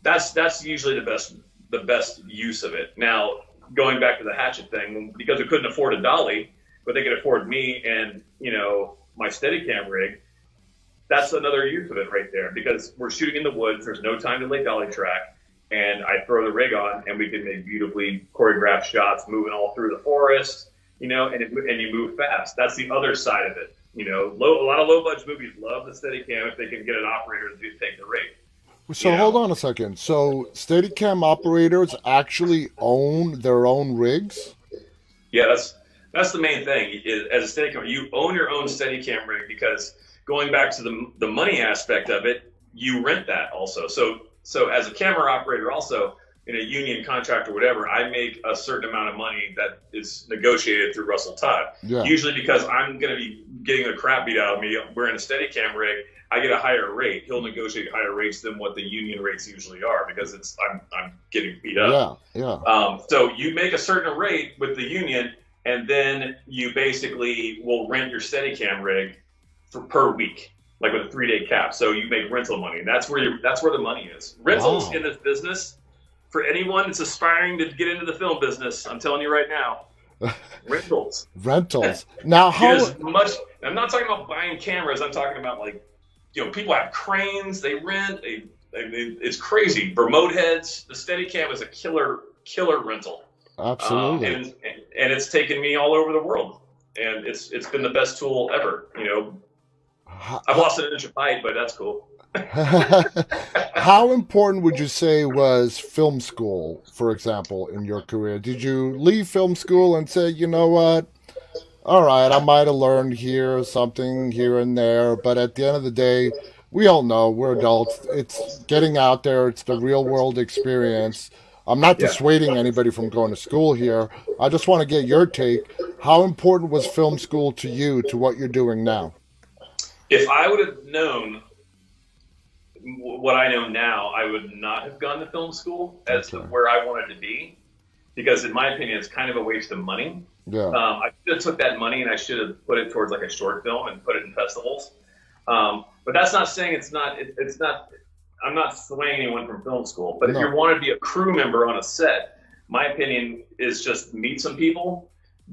that's usually the best use of it. Now, going back to the Hatchet thing, because we couldn't afford a dolly, but they could afford me and, my Steadicam rig, that's another use of it right there, because we're shooting in the woods. There's no time to lay dolly track, and I throw the rig on and we can make beautifully choreographed shots moving all through the forest, and you move fast. That's the other side of it. A lot of low budget movies love the Steadicam if they can get an operator to take the rig. So hold on a second. So Steadicam operators actually own their own rigs? Yeah, that's the main thing. As a Steadicam, you own your own Steadicam rig, because going back to the money aspect of it, you rent that also. So as a camera operator, also in a union contract or whatever, I make a certain amount of money that is negotiated through Russell Todd. Yeah. Usually because I'm going to be getting the crap beat out of me wearing a Steadicam rig. I get a higher rate. He'll negotiate higher rates than what the union rates usually are, because I'm getting beat up. Yeah. So you make a certain rate with the union, and then you basically will rent your Steadicam rig per week, like with a 3-day cap. So you make rental money, and that's where the money is. Rentals in this business, for anyone that's aspiring to get into the film business, I'm telling you right now, rentals. Now, how as much? I'm not talking about buying cameras. I'm talking about, like, people have cranes they rent. It's crazy. Remote heads. The Steadicam is a killer rental. Absolutely. And it's taken me all over the world, and it's been the best tool ever. I've lost an inch of height, but that's cool. How important would you say was film school, for example, in your career? Did you leave film school and say, you know what? All right, I might have learned something here and there, but at the end of the day, we all know we're adults. It's getting out there. It's the real world experience. I'm not dissuading anybody from going to school here. I just want to get your take. How important was film school to you, to what you're doing now? If I would have known what I know now, I would not have gone to film school as to where I wanted to be, because in my opinion, it's kind of a waste of money. Yeah. I should have took that money and I should have put it towards like a short film and put it in festivals. But that's not saying it's not. I'm not swaying anyone from film school. But if you want to be a crew member on a set, my opinion is just meet some people,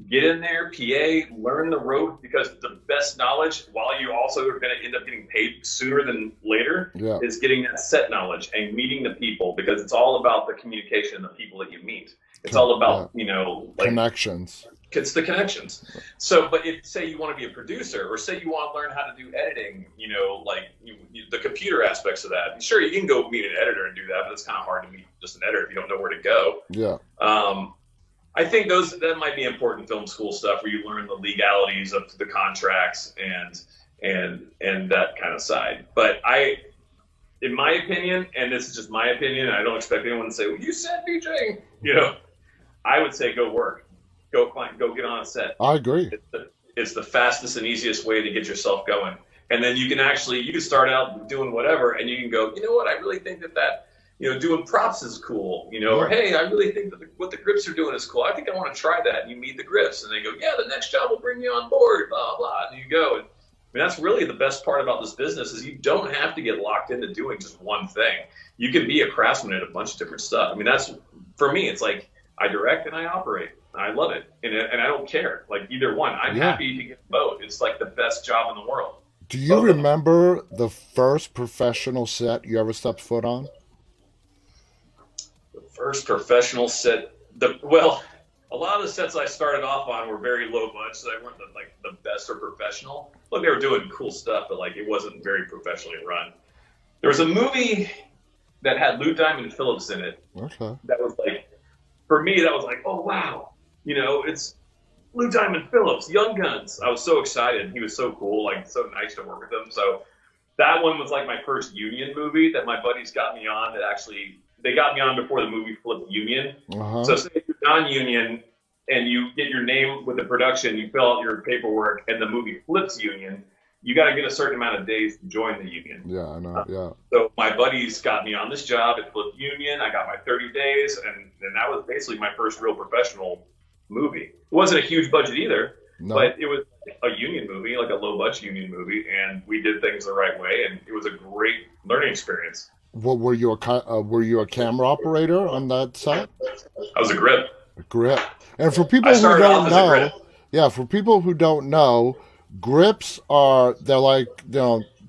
get in there, PA, learn the rope, because the best knowledge, while you also are going to end up getting paid sooner than later, is getting that set knowledge and meeting the people, because it's all about the communication and the people that you meet. It's all about, like, connections. It's the connections. So, but if, say, you want to be a producer, or say you want to learn how to do editing, the computer aspects of that. Sure, you can go meet an editor and do that, but it's kind of hard to meet just an editor if you don't know where to go. Yeah. I think that might be important film school stuff, where you learn the legalities of the contracts and that kind of side. But in my opinion, and this is just my opinion, I don't expect anyone to say, well, you said BJ, I would say go work. go get on a set. I agree. It's the fastest and easiest way to get yourself going. And then you can start out doing whatever, and you can go, you know what, I really think that doing props is cool, or Yeah. hey, I really think that what the grips are doing is cool. I think I want to try that. And you meet the grips, and they go, yeah, the next job will bring you on board, blah blah. And you go, and I mean, that's really the best part about this business is you don't have to get locked into doing just one thing. You can be a craftsman at a bunch of different stuff. I mean, that's for me. It's like I direct and I operate. I love it, and I don't care like either one. I'm Yeah. happy to get both. It's like the best job in the world. Do you Both of them. remember the first professional set you ever stepped foot on? The first professional set. Well, a lot of the sets I started off on were very low budget, so they weren't the best or professional. Look, they were doing cool stuff, but like it wasn't very professionally run. There was a movie that had Lou Diamond Phillips in it. Okay. That was like, for me, that was like, oh wow, it's Lou Diamond Phillips, Young Guns. I was so excited. He was so cool, like so nice to work with him. So that one was like my first union movie that my buddies got me on. That actually they got me on before the movie flipped union. Uh-huh. So say if you're non-union and you get your name with the production, you fill out your paperwork, and the movie flips union, you got to get a certain amount of days to join the union. Yeah, I know. Yeah. So my buddies got me on this job at Flip Union. I got my 30 days, and that was basically my first real professional movie. It wasn't a huge budget either, No. but it was a union movie, like a low budget union movie, and we did things the right way, and it was a great learning experience. What were you a camera operator on that set? I was a grip. Grip. And for people I who started off don't as a know, grip. yeah, for people who don't know, grips they're like,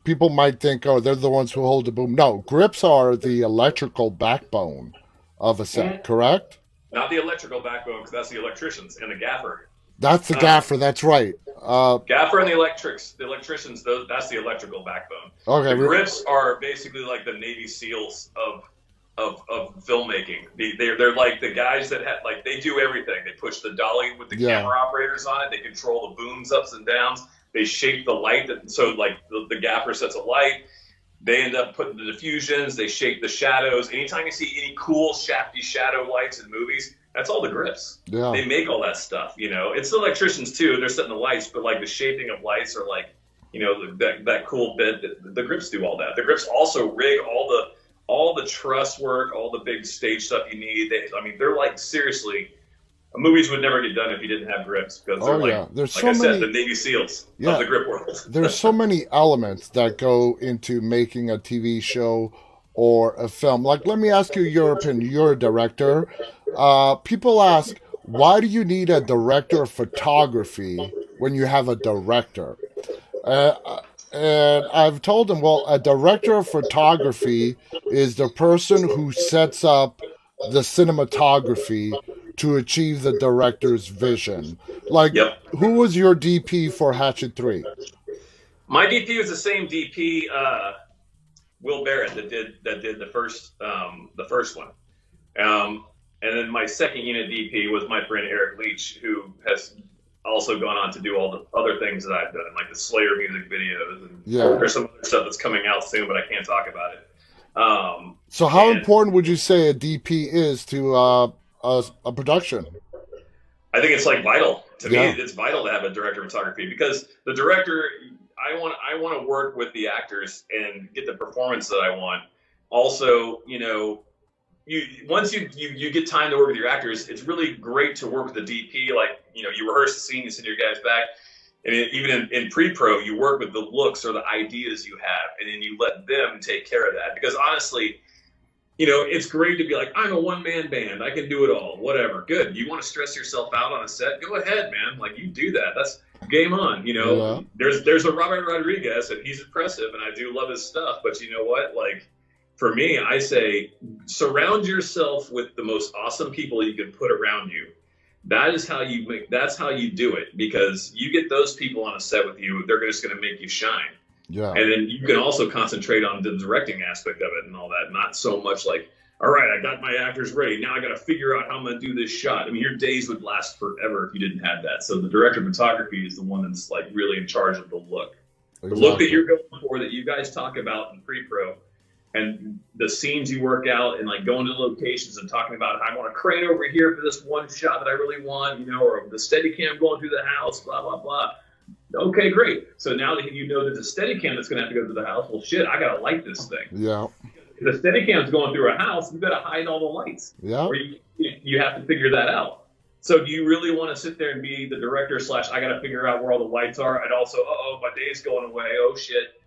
people might think, oh, they're the ones who hold the boom. No, grips are the electrical backbone of a set, correct? Not the electrical backbone, because that's the electricians and the gaffer. That's the gaffer, that's right. Gaffer and the electricians, that's the electrical backbone. Okay. The grips are basically like the Navy SEALs of filmmaking. They're like the guys that have like they do everything. They push the dolly with the Yeah. camera operators on it. They control the booms ups and downs. They shape the light. So like the gaffer sets a light. They end up putting the diffusions. They shape the shadows. Anytime you see any cool shafty shadow lights in movies, that's all the grips. Yeah. They make all that stuff. It's the electricians too. They're setting the lights, but like the shaping of lights are like that cool bit. The grips do all that. The grips also rig all the truss work, all the big stage stuff you need. They're like seriously, movies would never get done if you didn't have grips because they're Oh yeah. There's like so I said, many the Navy SEALs Yeah. of the grip world. there's so many elements that go into making a TV show or a film. Like, let me ask you your opinion. You're a director. People ask, why do you need a director of photography when you have a director? And I've told them, well, a director of photography is the person who sets up the cinematography to achieve the director's vision. Like, Yep. who was your DP for Hatchet 3? My DP was the same DP, Will Barrett that did the first one. And then my second unit DP was my friend Eric Leach, who has also gone on to do all the other things that I've done, like the Slayer music videos, and Yeah. there's some other stuff that's coming out soon, but I can't talk about it. So how And important would you say a DP is to a production? I think it's like vital to me. Yeah. It's vital to have a director of photography because the director, I want to work with the actors and get the performance that I want. Also, once you get time to work with your actors, it's really great to work with the DP. Like, you rehearse the scene, you send your guys back. And even in pre-pro, you work with the looks or the ideas you have, and then you let them take care of that. Because honestly, it's great to be like, I'm a one-man band. I can do it all. Whatever. Good. You want to stress yourself out on a set? Go ahead, man. Like, you do that. That's game on. Yeah. There's a Robert Rodriguez, and he's impressive, and I do love his stuff. But you know what? Like, for me, I say surround yourself with the most awesome people you can put around you. That's how you do it, because you get those people on a set with you, they're just going to make you shine. Yeah. And then you can also concentrate on the directing aspect of it and all that. Not so much like, all right, I got my actors ready. Now I got to figure out how I'm going to do this shot. I mean, your days would last forever if you didn't have that. So the director of photography is the one that's like really in charge of the look. Exactly. The look that you're going for, that you guys talk about in pre-pro, and the scenes you work out and like going to locations and talking about I want a crane over here for this one shot that I really want, or the steady cam going through the house, blah, blah, blah. Okay, great. So now that you know there's a steady cam that's going to have to go through the house, well, shit, I got to light this thing. Yeah. If the steady cam's going through a house, you got to hide all the lights. Yeah. Or you have to figure that out. So do you really want to sit there and be the director / I got to figure out where all the lights are, and also, my day's going away, oh shit,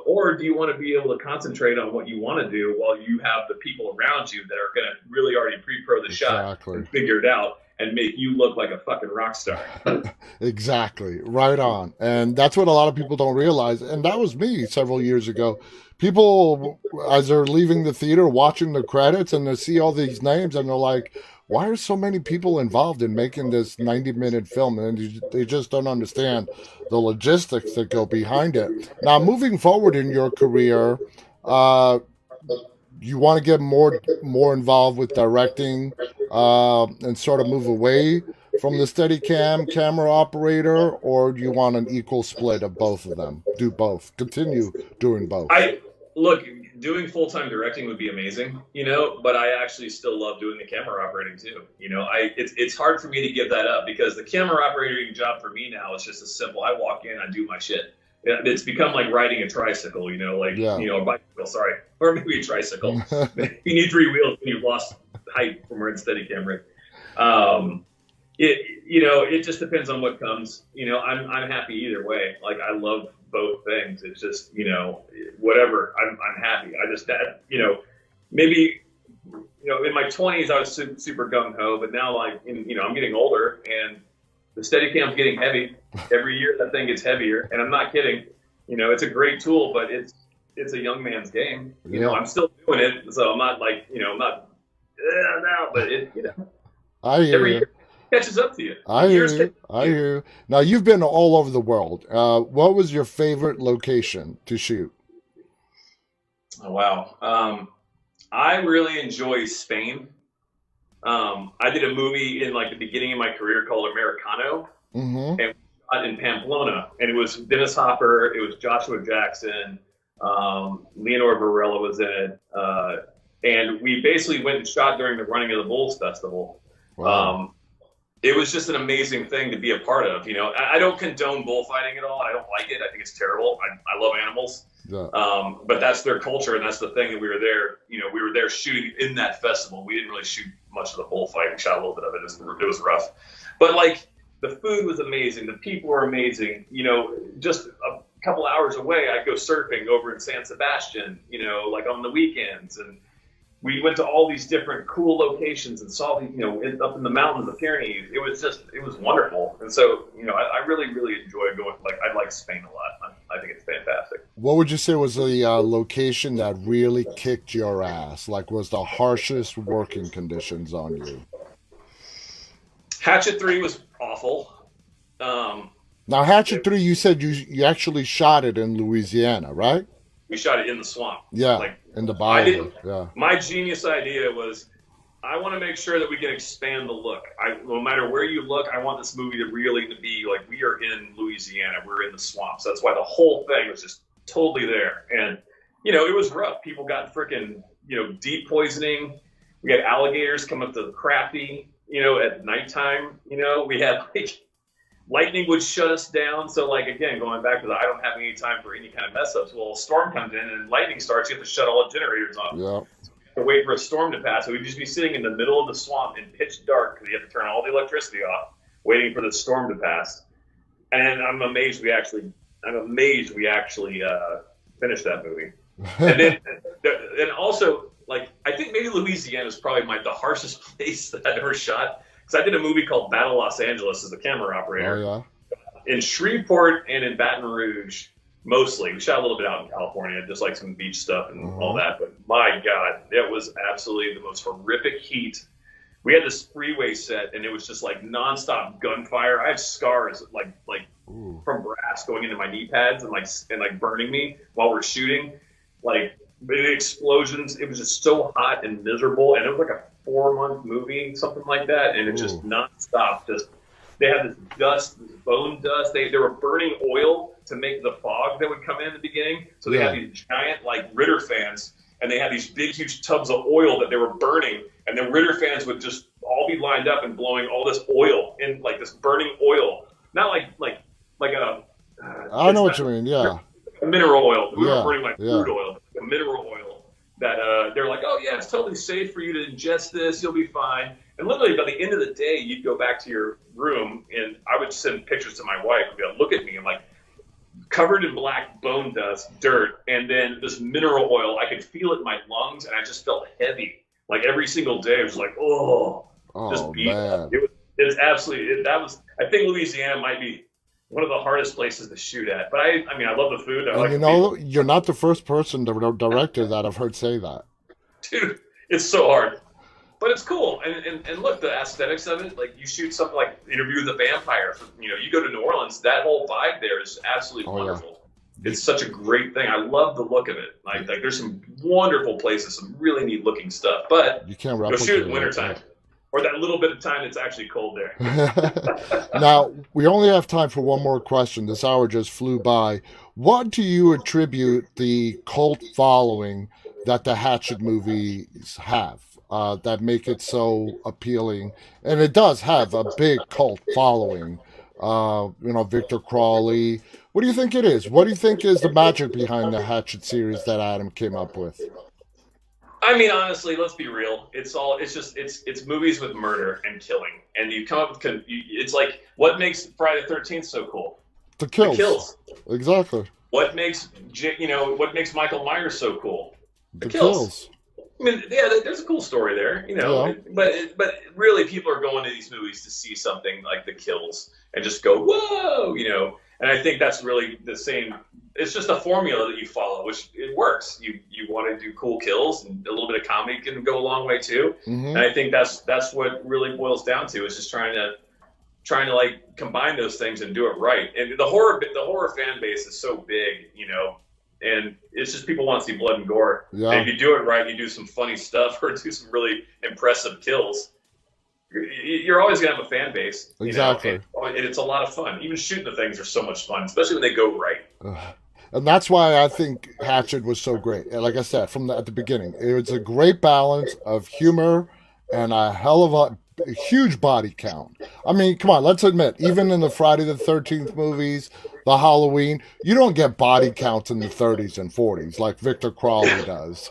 or do you want to be able to concentrate on what you want to do while you have the people around you that are going to really already pre-pro the shot and figure it out and make you look like a fucking rock star? Exactly. Right on. And that's what a lot of people don't realize. And that was me several years ago. People, as they're leaving the theater, watching the credits, and they see all these names, and they're like, why are so many people involved in making this 90-minute film? And they just don't understand the logistics that go behind it. Now, moving forward in your career, you want to get more involved with directing and sort of move away from the Steadicam camera operator, or do you want an equal split of both of them? Do both. Continue doing both. Look, doing full-time directing would be amazing, but I actually still love doing the camera operating too. It's hard for me to give that up because the camera operating job for me now is just as simple. I walk in, I do my shit. It's become like riding a tricycle, a bicycle, sorry, or maybe a tricycle. You need 3 wheels when you've lost height from wearing Steadicam, right? It just depends on what comes. I'm happy either way. Like, I love both things. It's just, whatever. I'm happy. I just, maybe, in my 20s I was super gung ho, but now I'm getting older and the Steadicam's getting heavy. Every year that thing gets heavier, and I'm not kidding. It's a great tool, but it's a young man's game. I'm still doing it, so I'm not like, I'm not now, but I hear every you. year catches up to you. I hear you. Now, you've been all over the world. What was your favorite location to shoot? Oh, wow. I really enjoy Spain. I did a movie in like the beginning of my career called Americano, and we shot in Pamplona, and it was Dennis Hopper, it was Joshua Jackson, Leonor Varela was in it, and we basically went and shot during the Running of the Bulls Festival. Wow. It was just an amazing thing to be a part of. I don't condone bullfighting at all. I don't like it. I think it's terrible. I love animals. Yeah. But that's their culture, and that's the thing that we were there. We were there shooting in that festival. We didn't really shoot much of the bullfight. We shot a little bit of it. It was rough. But, like, the food was amazing. The people were amazing. Just a couple hours away, I'd go surfing over in San Sebastian, like on the weekends. And we went to all these different cool locations and saw the, up in the mountains, the Pyrenees. It was wonderful. And so, I really, really enjoy going. Like, I like Spain a lot. I think it's fantastic. What would you say was the location that really kicked your ass? Like, was the harshest working conditions on you? Hatchet 3 was awful. Now, Hatchet 3, you said you actually shot it in Louisiana, right? We shot it in the swamp. Yeah, like, in the Bible. Yeah. My genius idea was, I want to make sure that we can expand the look. No matter where you look, I want this movie to really be like, we are in Louisiana. We're in the swamps. That's why the whole thing was just totally there. And, it was rough. People got freaking, deep poisoning. We had alligators come up to the Crafty, at nighttime. We had, like, lightning would shut us down. So, like, again, going back to I don't have any time for any kind of mess ups. Well, a storm comes in and lightning starts. You have to shut all the generators off. Yeah. To wait for a storm to pass. So we'd just be sitting in the middle of the swamp in pitch dark because you have to turn all the electricity off, waiting for the storm to pass. And I'm amazed we actually finished that movie. And also, like, I think maybe Louisiana is probably the harshest place that I've ever shot. Because I did a movie called Battle Los Angeles as a camera operator. Oh, yeah. In Shreveport and in Baton Rouge, mostly. We shot a little bit out in California, just like some beach stuff and all that. But my God, it was absolutely the most horrific heat. We had this freeway set, and it was just like nonstop gunfire. I have scars like from brass going into my knee pads and like burning me while we're shooting. Like, the explosions. It was just so hot and miserable, and it was like a 4-month movie, something like that, and it just nonstop. Just they had this dust, this bone dust. They were burning oil to make the fog that would come in at the beginning. So they had these giant, like, Ritter fans and they had these big, huge tubs of oil that they were burning, and the Ritter fans would just all be lined up and blowing all this oil in like this burning oil, not like a I know it's what not you mean. Yeah, mineral oil. We weren't yeah, burning like yeah. crude oil, a mineral oil that they're like, oh yeah, it's totally safe for you to ingest this. You'll be fine. And literally by the end of the day, you'd go back to your room, and I would send pictures to my wife. And be like, look at me. I'm like covered in black bone dust, dirt, and then this mineral oil. I could feel it in my lungs, and I just felt heavy. Like every single day, I was like, oh, just Oh beat up. man. It's absolutely that was. I think Louisiana might be one of the hardest places to shoot at. But I mean, I love the food. I And like you the people. know, you're not the first person, director that I've heard say that. Dude, it's so hard. But it's cool. And look, the aesthetics of it, like you shoot something like Interview with the Vampire, you go to New Orleans, that whole vibe there is absolutely Oh yeah. wonderful. It's such a great thing. I love the look of it. Like there's some wonderful places, some really neat looking stuff. But You can't go replicate shoot it in it. wintertime. Or that little bit of time it's actually cold there. Now, we only have time for one more question. This hour just flew by. What do you attribute the cult following that the Hatchet movies have that make it so appealing? And it does have a big cult following. Victor Crawley. What do you think it is? What do you think is the magic behind the Hatchet series that Adam came up with? I mean, honestly, let's be real. It's movies with murder and killing, and you come up with it's like what makes Friday the 13th so cool? The The kills. kills. Exactly. What makes what makes Michael Myers so cool? The The kills. kills. I mean, yeah, there's a cool story there, Yeah. but really, people are going to these movies to see something like the kills and just go whoa. And I think that's really the same. It's just a formula that you follow, which it works. You want to do cool kills, and a little bit of comedy can go a long way too. And Hmm. I think that's what really boils down to is just trying to like combine those things and do it right. And the horror fan base is so big. And it's just people want to see blood and gore. And Yeah. if you do it right, you do some funny stuff or do some really impressive kills. You're always gonna have a fan base, Exactly. and it's a lot of fun. Even shooting the things are so much fun, especially when they go right. And that's why I think Hatchet was so great. And like I said, at the beginning, it was a great balance of humor and a hell of a huge body count. I mean, come on, let's admit, even in the Friday the 13th movies, the Halloween, you don't get body counts in the 30s and 40s like Victor Crawley does.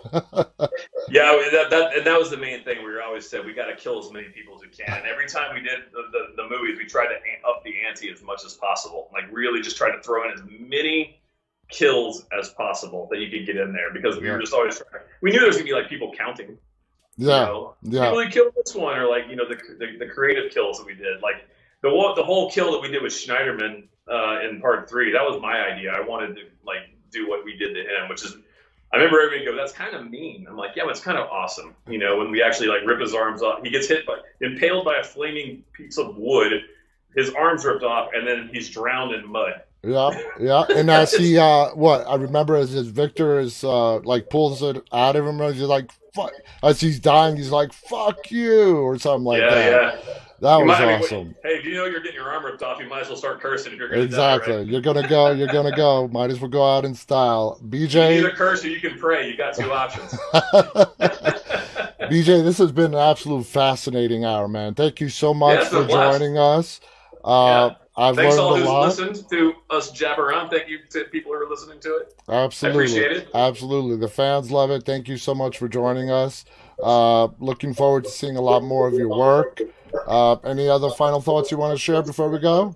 Yeah, that was the main thing. We always said we got to kill as many people as we can. And every time we did the movies, we tried to up the ante as much as possible. Like really, just try to throw in as many kills as possible that you could get in there because we were just always trying. We knew there was gonna be like people counting. Yeah. People Yeah. who killed this one, or like the creative kills that we did, like the whole kill that we did with Schneiderman in part 3. That was my idea. I wanted to like do what we did to him, which is I remember everybody go, "That's kind of mean." I'm like, "Yeah, but it's kind of awesome." When we actually like rip his arms off, he gets impaled by a flaming piece of wood, his arms ripped off, and then he's drowned in mud. Yeah, yeah, and as he, what I remember as Victor is like pulls it out of him, he's like, "Fuck!" As he's dying, he's like, "Fuck you," or something like that. Yeah. That You was might be, awesome. hey, if you know you're getting your arm ripped off, you might as well start cursing if you're going to Exactly. die, right? You're gonna go. You're gonna go. Might as well go out in style. You can either BJ, curse or you can pray. You got 2 options. BJ, this has been an absolute fascinating hour, man. Thank you so much it's been for a blast. joining us. Yeah. I've Thanks learned all a who's lot. listened to us jabber on. Thank you to people who are listening to it. Absolutely. I appreciate it. Absolutely. The fans love it. Thank you so much for joining us. Looking forward to seeing a lot more of your work. Any other final thoughts you want to share before we go?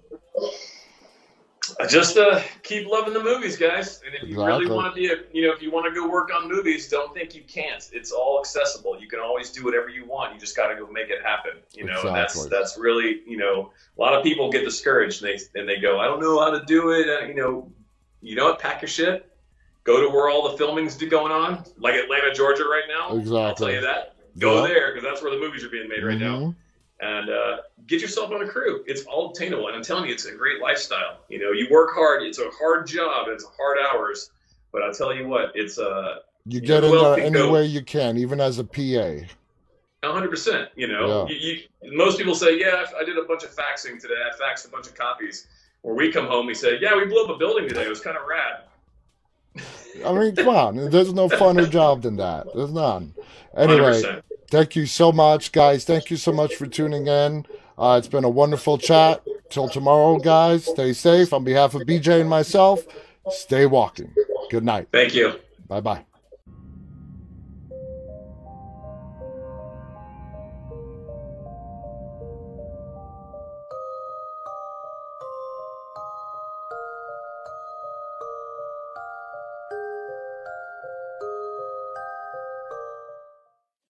Just keep loving the movies, guys. And if you really Exactly. want to be if you want to go work on movies, don't think you can't. It's all accessible. You can always do whatever you want. You just got to go make it happen. And Exactly. that's really a lot of people get discouraged and they go, I don't know how to do it. You know what? Pack your shit. Go to where all the filming's going on, like Atlanta, Georgia, right now. Exactly. I'll tell you that. Go Yeah. there because that's where the movies are being made right now. Mhm. And get yourself on a crew. It's all attainable. And I'm telling you, it's a great lifestyle. You work hard. It's a hard job. And it's hard hours. But I'll tell you what, it's You get in there any way you can, even as a PA. 100%. Yeah. Most people say, yeah, I did a bunch of faxing today. I faxed a bunch of copies. Where we come home, we say, yeah, we blew up a building today. It was kind of rad. I mean, come on. There's no funner job than that. There's none. Anyway, 100%. thank you so much, guys. Thank you so much for tuning in. It's been a wonderful chat. Till tomorrow, guys. Stay safe. On behalf of BJ and myself, stay walking. Good night. Thank you. Bye bye.